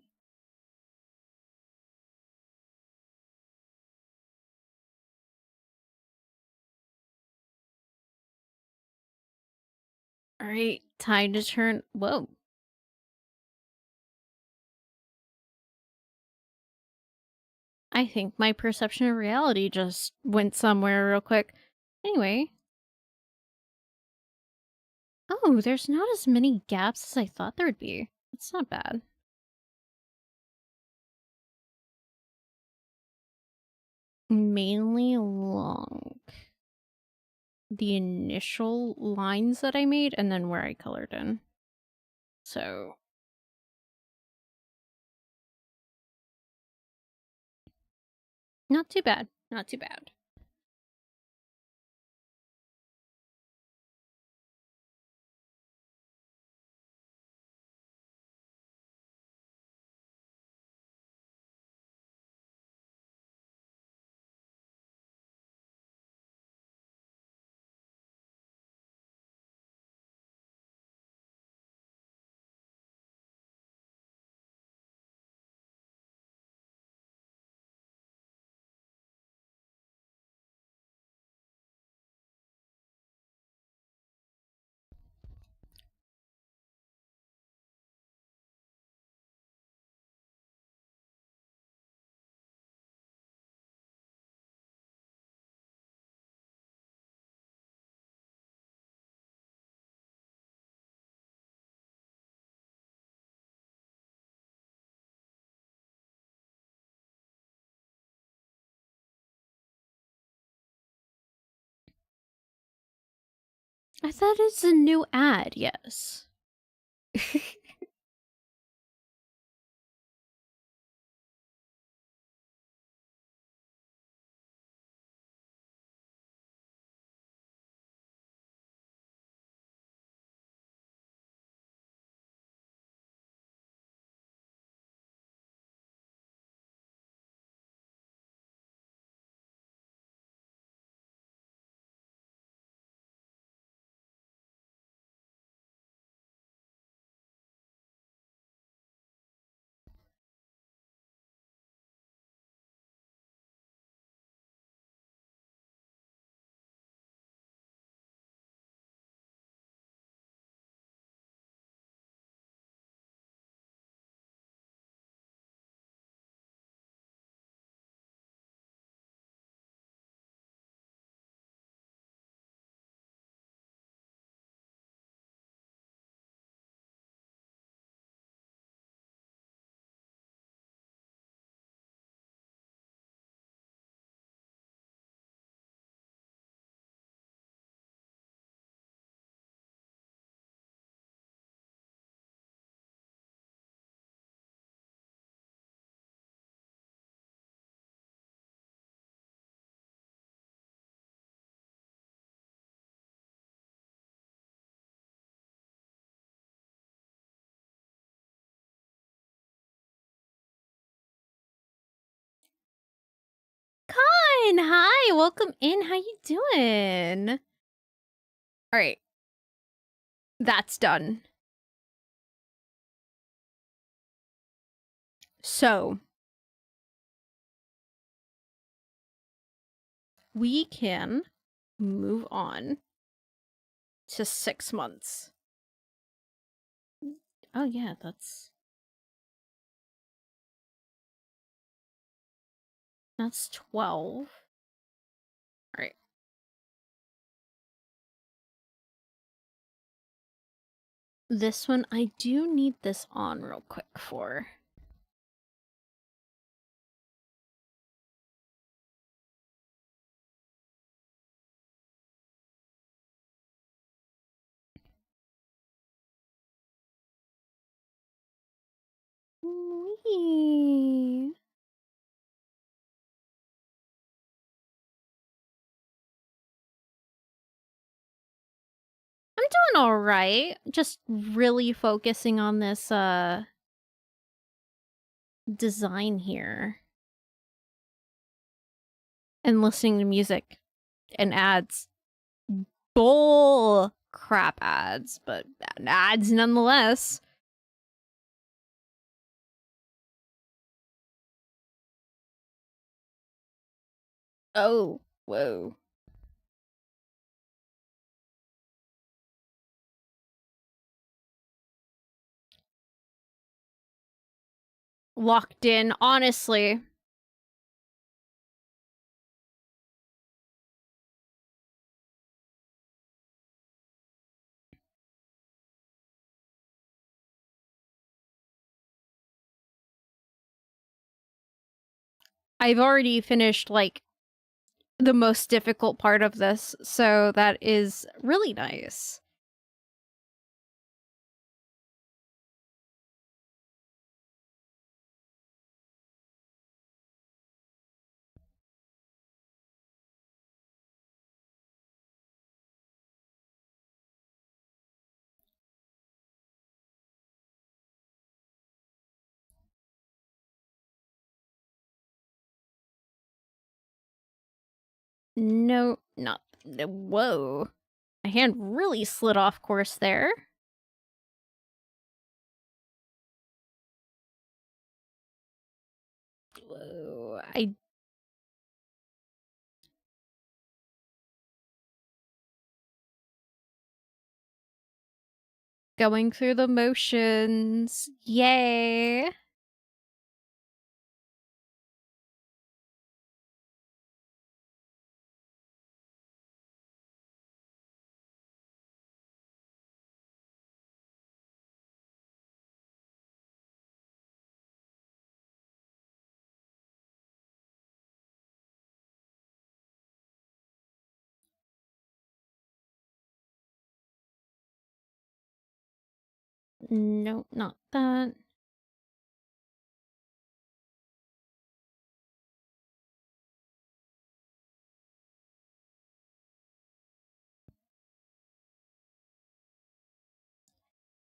Speaker 1: Alright, time to turn. Whoa. I think my perception of reality just went somewhere real quick. Anyway. Oh, there's not as many gaps as I thought there would be. That's not bad. Mainly along the initial lines that I made and then where I colored in. So not too bad. Not too bad. I thought it's a new ad, yes. Hi, welcome in. How you doing? All right, that's done. So we can move on to 6 months. Oh yeah, that's 12. All right. This one, I do need this on real quick for. Wee. I'm doing all right. Just really focusing on this design here and listening to music and ads. Bull crap ads, but ads nonetheless. Oh, whoa. locked in, honestly. I've already finished, like, the most difficult part of this, so that is really nice. No, not... Whoa. My hand really slid off course there. Whoa. Going through the motions. Yay. No, not that.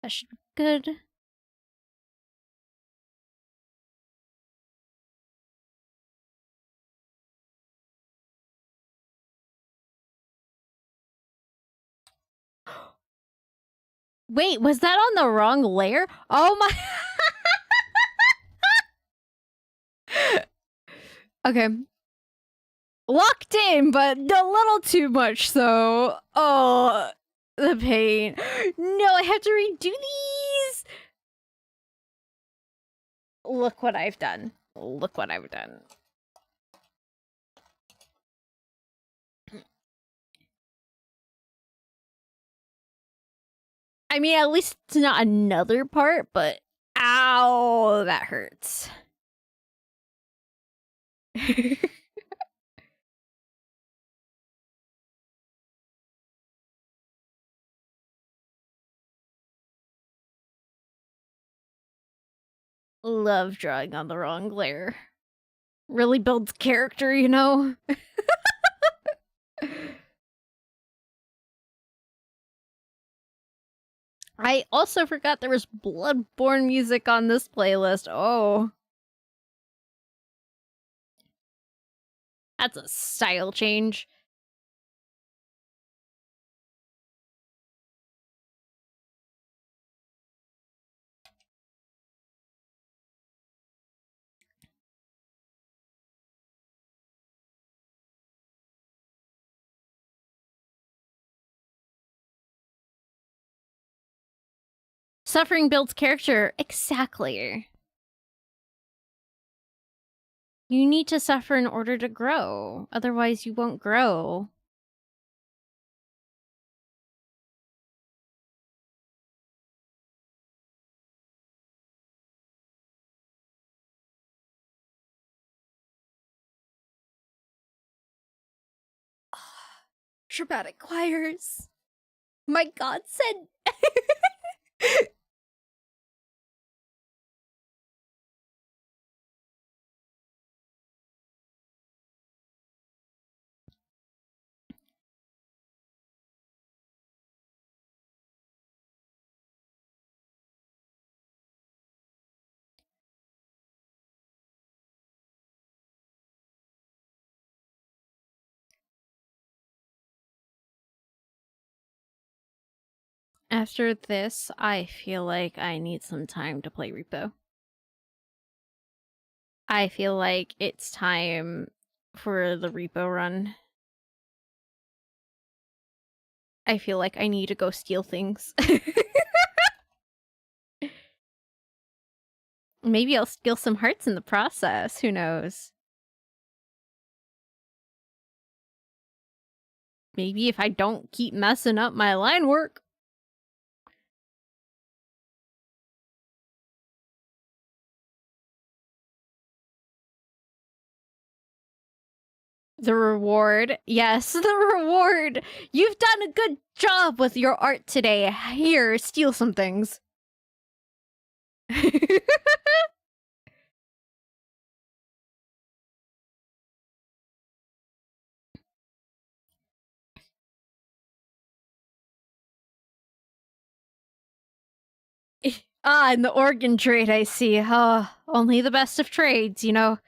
Speaker 1: That should be good. Wait, was that on the wrong layer? Oh my... Okay. Locked in, but a little too much, so... Oh, the pain. No, I have to redo these! Look what I've done. Look what I've done. I mean, at least it's not another part, but... Ow, that hurts. Love drawing on the wrong layer. Really builds character, you know? I also forgot there was Bloodborne music on this playlist. Oh. That's a style change. Suffering builds character. Exactly. You need to suffer in order to grow. Otherwise, you won't grow. Dramatic choirs. My god said... After this, I feel like I need some time to play Repo. I feel like it's time for the Repo run. I feel like I need to go steal things. Maybe I'll steal some hearts in the process. Who knows? Maybe if I don't keep messing up my line work. The reward. Yes, the reward. You've done a good job with your art today. Here, steal some things. Ah, in the organ trade, I see. Only the best of trades, you know.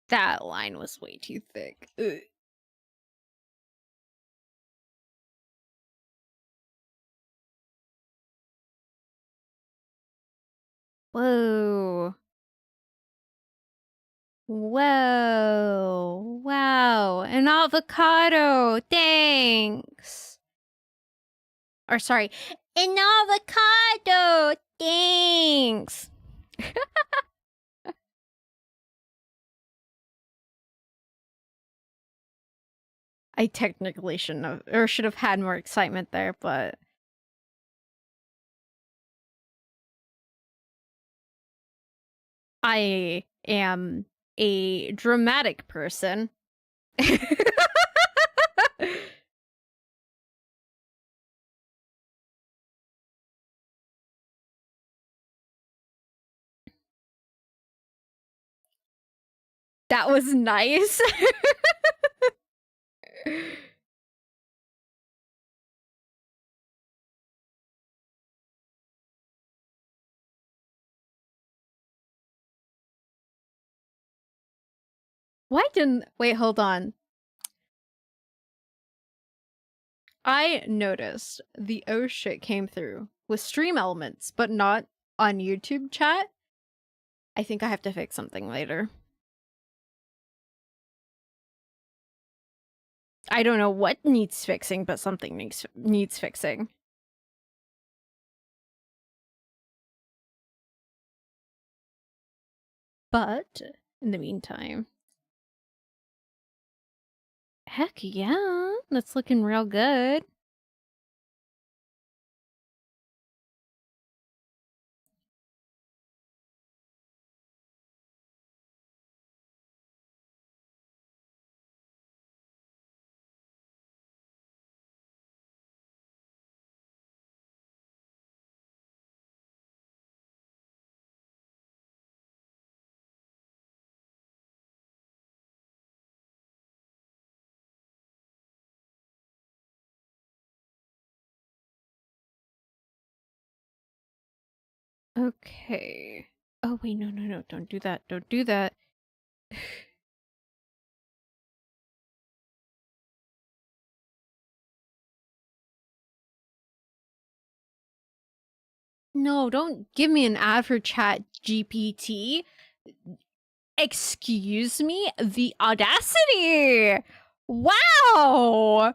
Speaker 1: That line was way too thick. Ugh. Whoa. Whoa. Wow. An avocado. Thanks. Or sorry, an avocado. Thanks. I technically shouldn't have, or should have had more excitement there, but I am a dramatic person. That was nice. Why didn't... Wait, hold on. I noticed the oh shit came through with stream elements, but not on YouTube chat. I think I have to fix something later. I don't know what needs fixing, but something needs fixing. But in the meantime, heck yeah, that's looking real good. Okay. Oh wait, no, don't do that. Don't do that. No, don't give me an ad for Chat GPT. Excuse me? The audacity! Wow!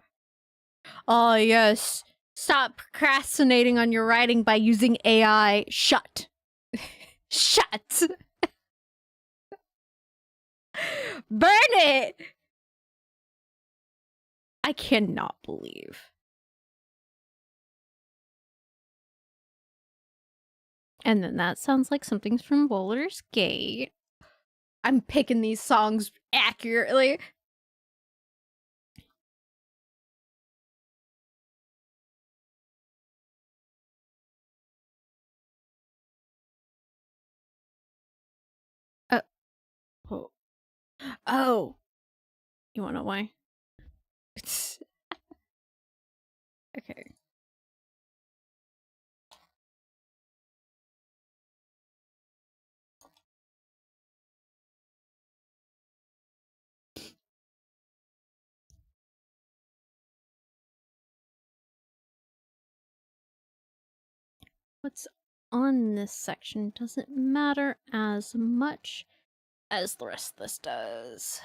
Speaker 1: Oh, yes. Stop procrastinating on your writing by using AI. Shut. Shut. Burn it! I cannot believe. And then that sounds like something's from Bowler's Gate. I'm picking these songs accurately. Oh. Oh. You wanna know why? Okay. What's on this section doesn't matter as much as the rest of this does.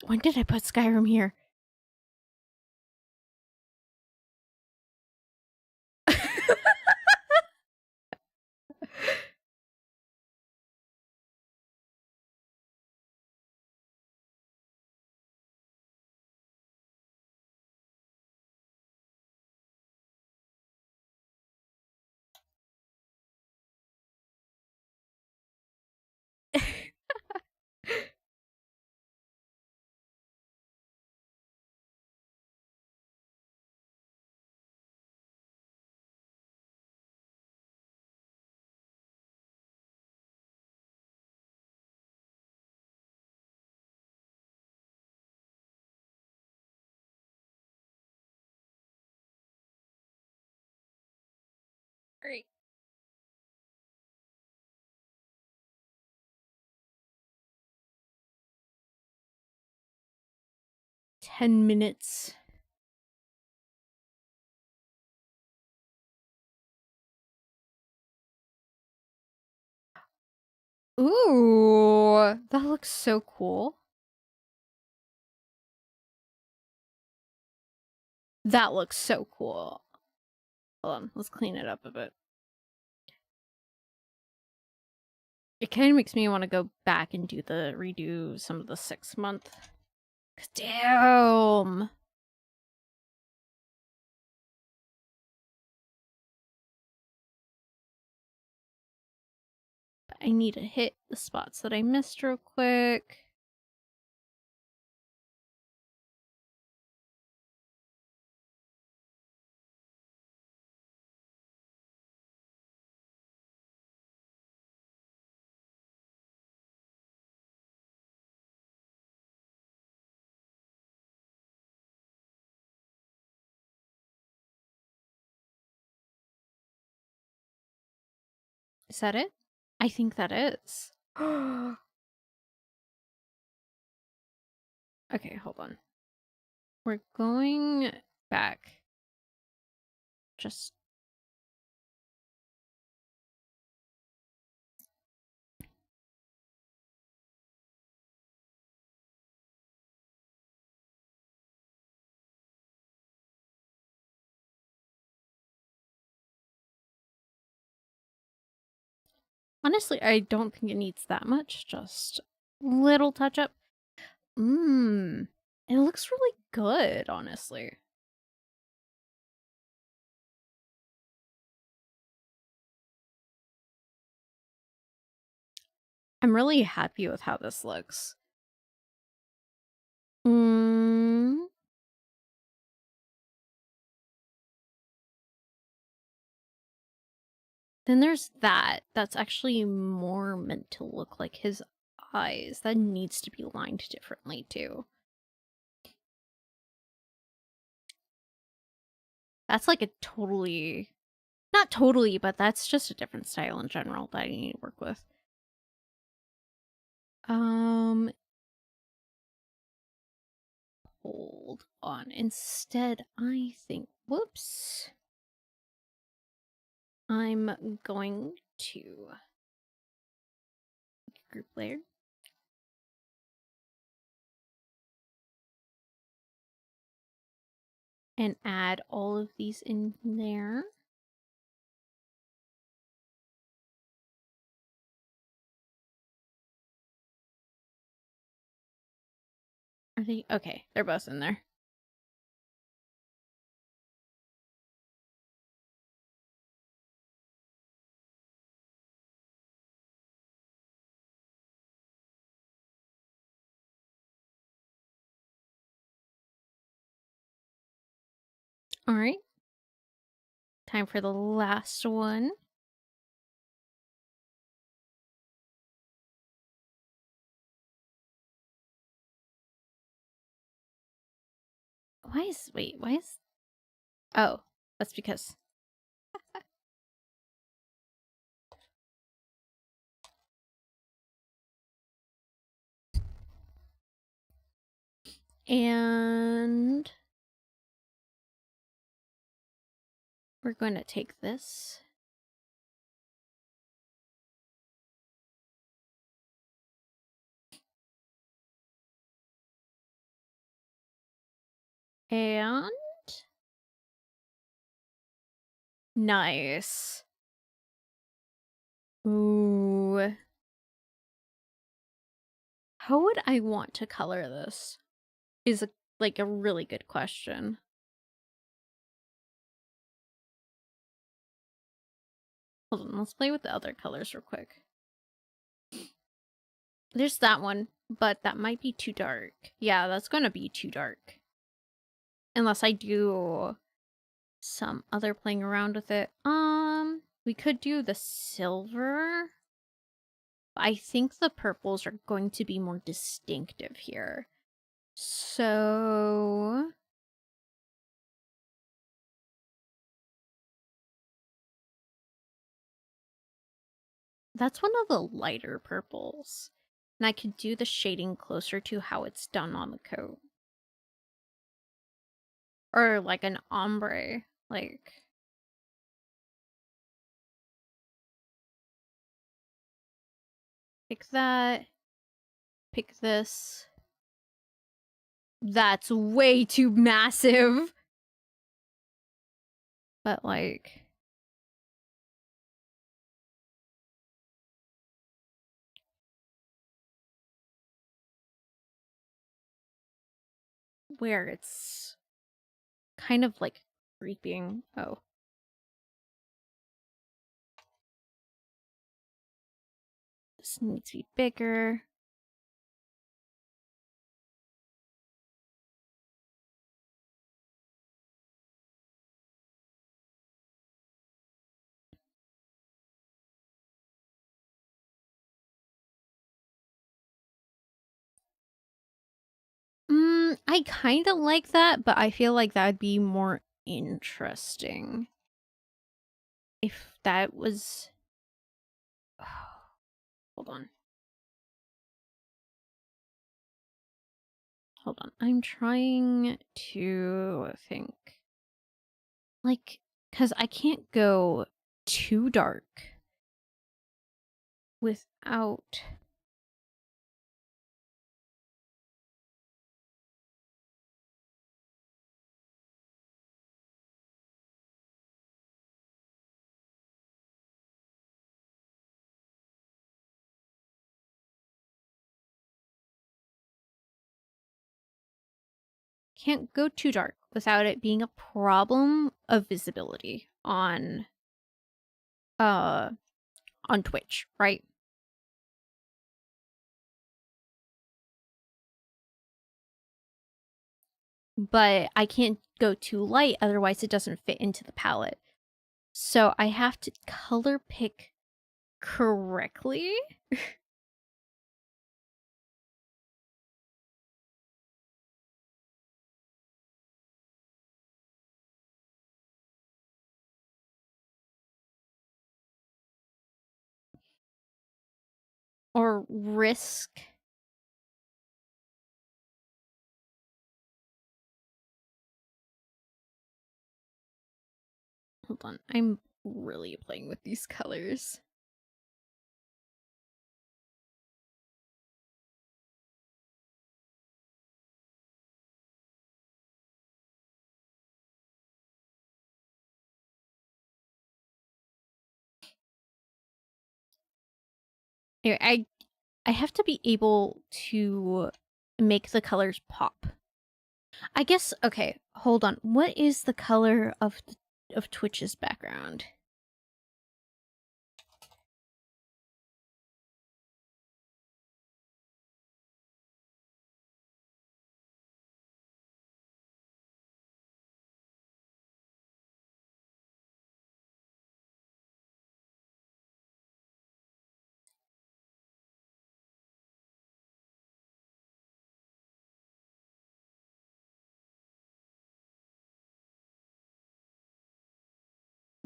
Speaker 1: When did I put Skyrim here? Great. $10. Ooh, that looks so cool. That looks so cool. Hold on, let's clean it up a bit. It kind of makes me want to go back and redo some of the 6-month. Damn. I need to hit the spots that I missed real quick. Is that it? I think that is. Okay, hold on. We're going back. Just honestly, I don't think it needs that much. Just little touch up. Mmm. It looks really good, honestly. I'm really happy with how this looks. Then there's that. That's actually more meant to look like his eyes. That needs to be lined differently too. That's like a totally, not totally, but that's just a different style in general that I need to work with. Hold on. Instead, I think, whoops. I'm going to group layer. And add all of these in there. Are they? Okay, they're both in there. All right. Time for the last one. Why is, oh, that's because. And we're going to take this. And nice. Ooh. How would I want to color this? Is like a really good question. Hold on, let's play with the other colors real quick. There's that one, but that might be too dark. Yeah, that's gonna be too dark. Unless I do some other playing around with it. We could do the silver. I think the purples are going to be more distinctive here. So that's one of the lighter purples. And I could do the shading closer to how it's done on the coat. Or like an ombre, like... Pick that. Pick this. That's way too massive. But like... where it's kind of like creeping. Oh. This needs to be bigger. I kind of like that, but I feel like that would be more interesting if that was... hold on. Hold on. I'm trying to think. Like, because I can't go too dark without... can't go too dark without it being a problem of visibility on Twitch, right? but I can't go too light, otherwise it doesn't fit into the palette. So I have to color pick correctly. Or risk. Hold on, I'm really playing with these colors. Anyway, I have to be able to make the colors pop. I guess, okay, hold on. What is the color of Twitch's background?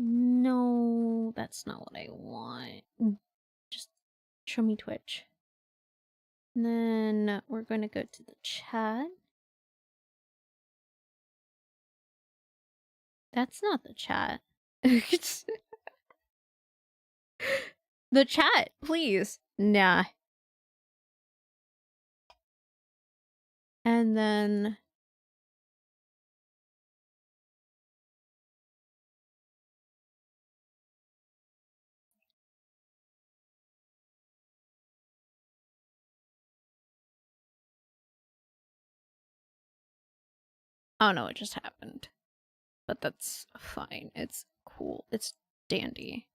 Speaker 1: No, that's not what I want. Just show me Twitch. And then we're going to go to the chat. That's not the chat. The chat, please. Nah. And then... oh no, it just happened. But that's fine. It's cool. It's dandy.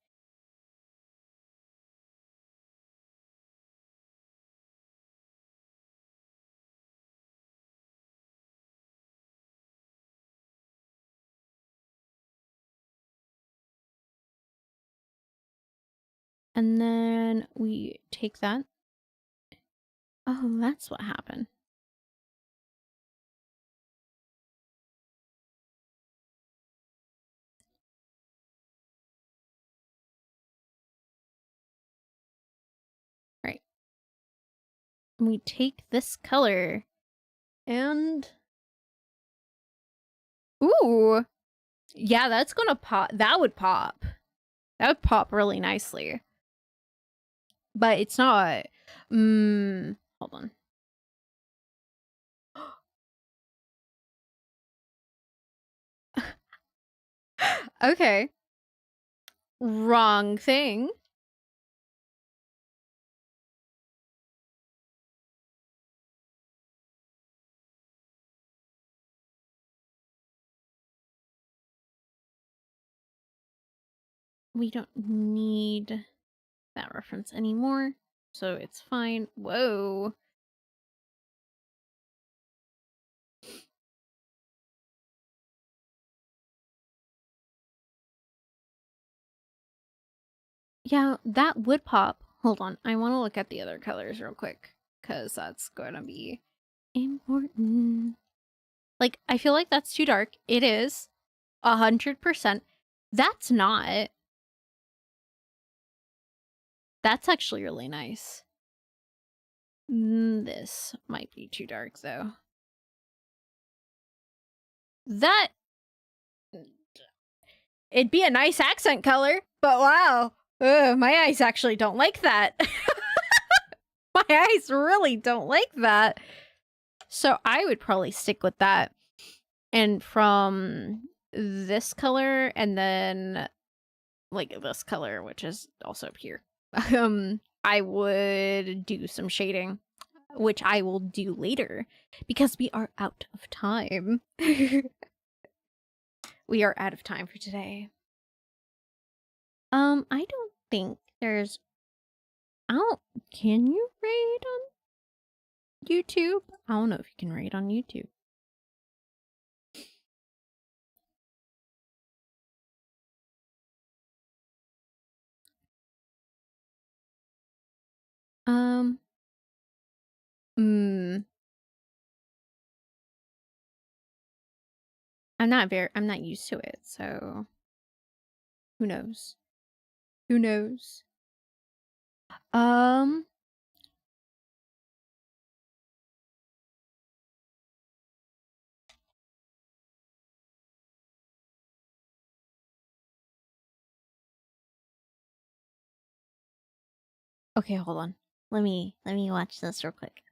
Speaker 1: And then we take that. Oh, that's what happened. Right. And we take this color and... ooh! Yeah, that's gonna pop. That would pop. That would pop really nicely. But it's not... hold on. Okay. Wrong thing. We don't need that reference anymore, so it's fine. Whoa. Yeah, that would pop. Hold on, I want to look at the other colors real quick, because that's going to be important. Like, I feel like that's too dark. It is. 100%. That's not. That's actually really nice. This might be too dark, though. That... it'd be a nice accent color, but wow. Ugh, my eyes actually don't like that. My eyes really don't like that. So I would probably stick with that. And from this color and then like this color, which is also up here, I would do some shading, which I will do later because we are out of time. We are out of time for today. I don't think there's... can you raid on YouTube? I don't know if you can raid on YouTube. I'm not used to it, so who knows? Who knows? Um, okay, hold on. Let me watch this real quick.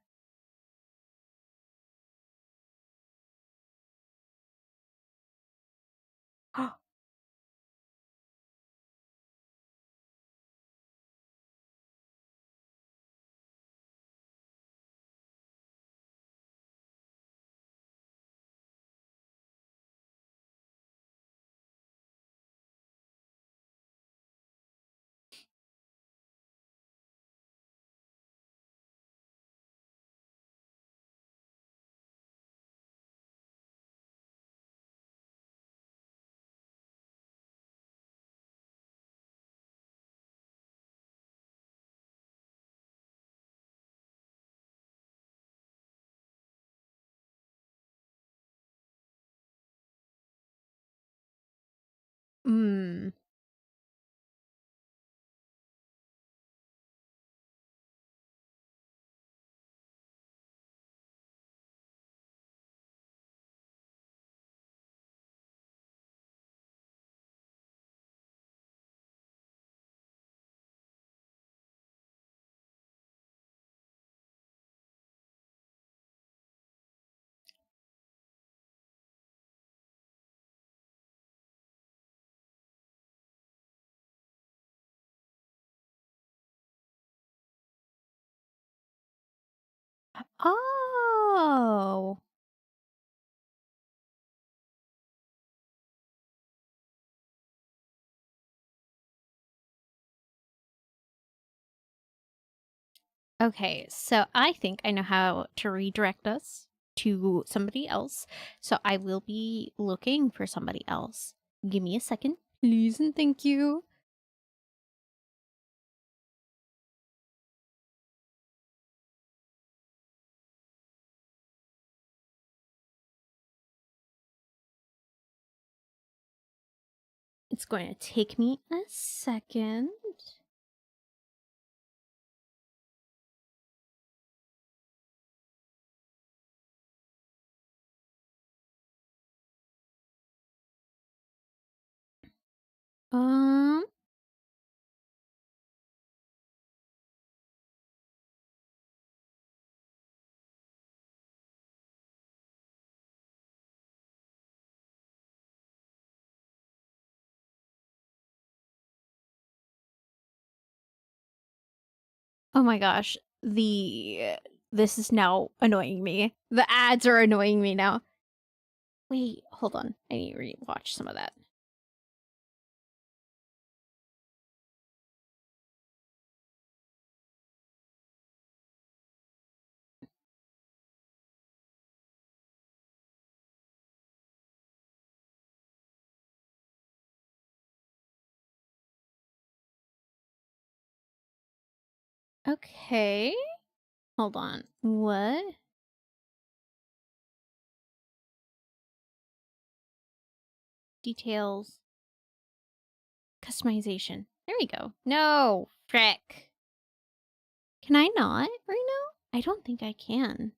Speaker 1: Hmm. Oh. Okay, so I think I know how to redirect us to somebody else. So I will be looking for somebody else. Give me a second, please, and thank you. It's going to take me a second. Um, oh my gosh, this is now annoying me. The ads are annoying me now. Wait, hold on. I need to rewatch some of that. Okay. Hold on. What? Details. Customization. There we go. No! Frick. Can I not right now? I don't think I can.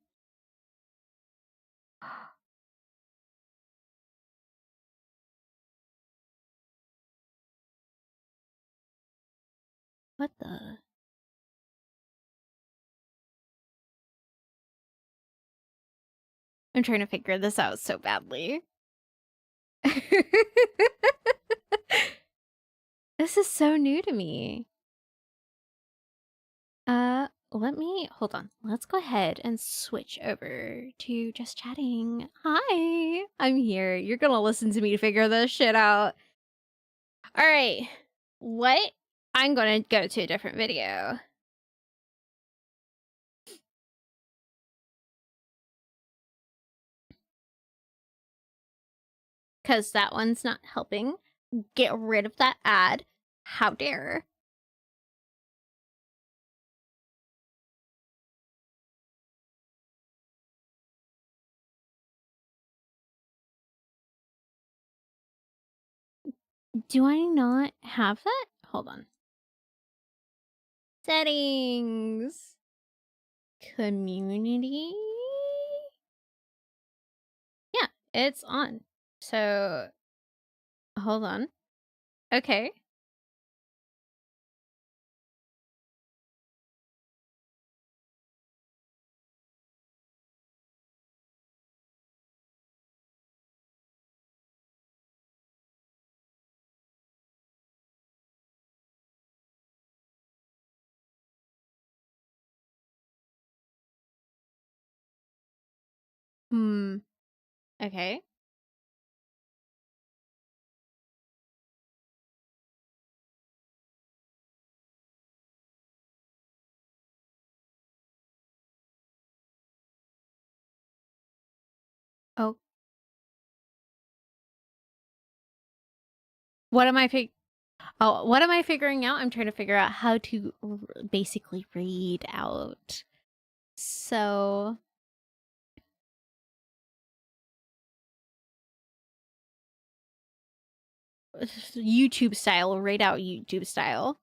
Speaker 1: What the? I'm trying to figure this out so badly. This is so new to me. Let me hold on. Let's go ahead and switch over to just chatting. Hi, I'm here. You're gonna listen to me figure this shit out. All right. What? I'm gonna go to a different video. Because that one's not helping. Get rid of that ad. How dare. Do I not have that? Hold on. Settings. Community. Yeah, it's on. So, hold on. Okay. Okay. Oh, what am I what am I figuring out? I'm trying to figure out how to basically read out. So, YouTube style, read out YouTube style.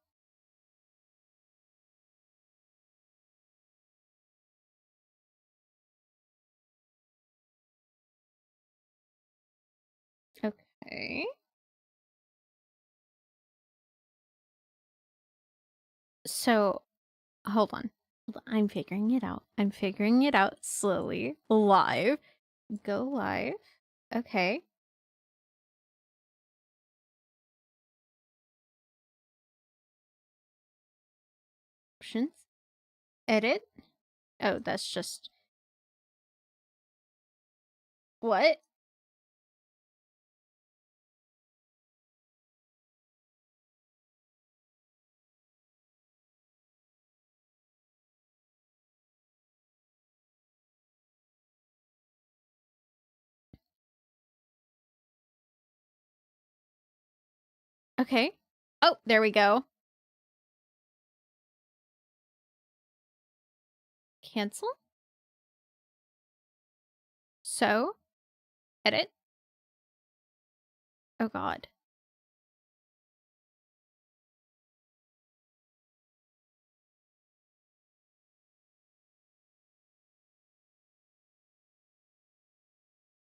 Speaker 1: Okay. So, hold on. I'm figuring it out. I'm figuring it out slowly. Live. Go live. Okay. Options. Edit. Oh, that's just... What? Okay. Oh, there we go. Cancel. So, edit. Oh god.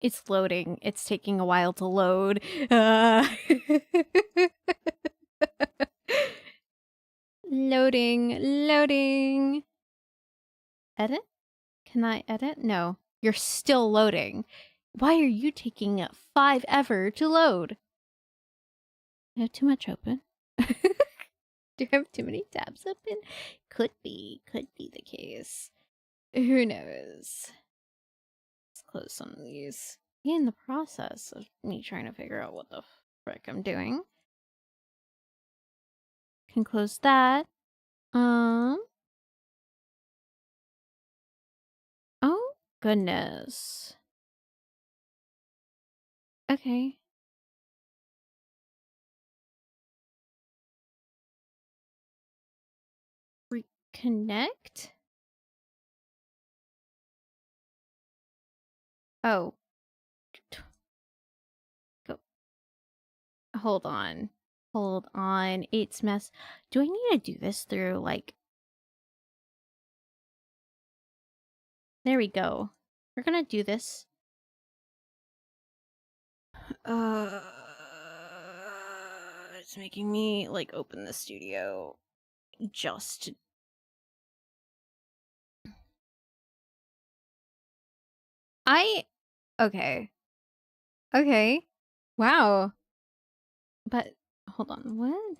Speaker 1: It's loading. It's taking a while to load. Loading. Loading. Edit? Can I edit? No. You're still loading. Why are you taking 5 ever to load? I have too much open. Do I have too many tabs open? Could be the case. Who knows? Let's close some of these. In the process of me trying to figure out what the frick I'm doing. Can close that. Oh goodness. Okay. Reconnect? Oh. Go. Hold on. Hold on. It's mess. Do I need to do this through, like... There we go. We're gonna do this. It's making me, like, open the studio just to... Okay. Okay. Wow. But, hold on, what?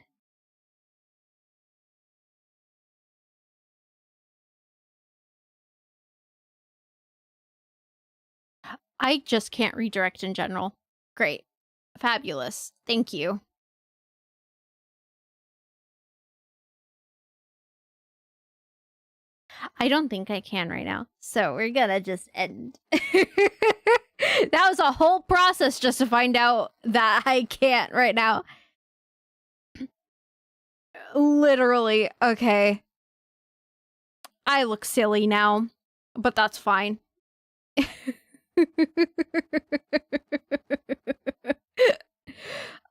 Speaker 1: I just can't redirect in general. Great. Fabulous. Thank you. I don't think I can right now. So we're gonna just end. That was a whole process just to find out that I can't right now. Literally. Okay. I look silly now, but that's fine.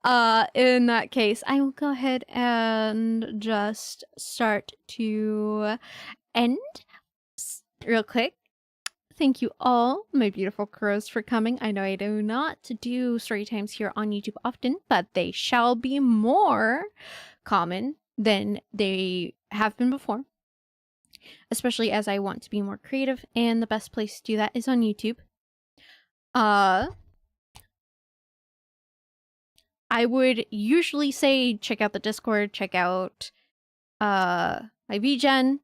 Speaker 1: In that case, I will go ahead and just start to end real quick. Thank you all, my beautiful crows, for coming. I know I do not do story times here on YouTube often, but they shall be more common than they have been before, especially as I want to be more creative, and the best place to do that is on YouTube. I would usually say check out the Discord, check out my VGen,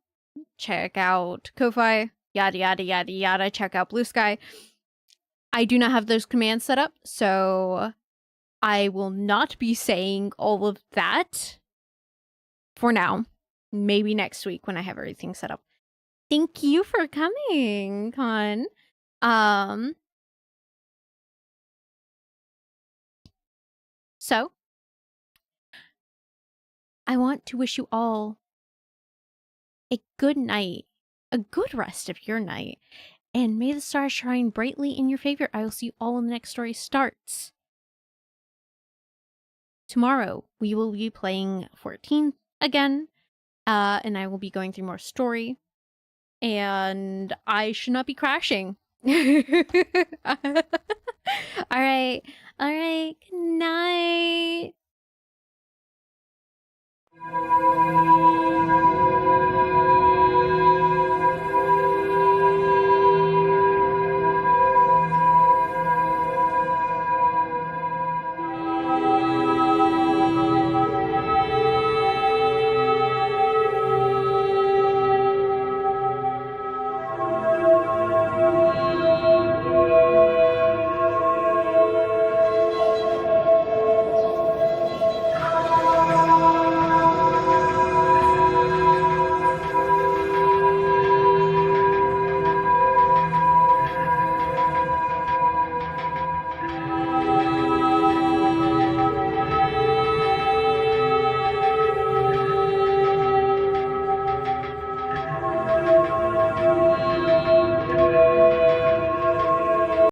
Speaker 1: check out Ko-Fi, yada yada yada yada, check out Blue Sky. I do not have those commands set up, so I will not be saying all of that for now. Maybe next week when I have everything set up. Thank you for coming, Con. So I want to wish you all a good night, a good rest of your night, and may the stars shine brightly in your favor. I will see you all when the next story starts. Tomorrow, we will be playing 14 again, and I will be going through more story, and I should not be crashing. All right, good night.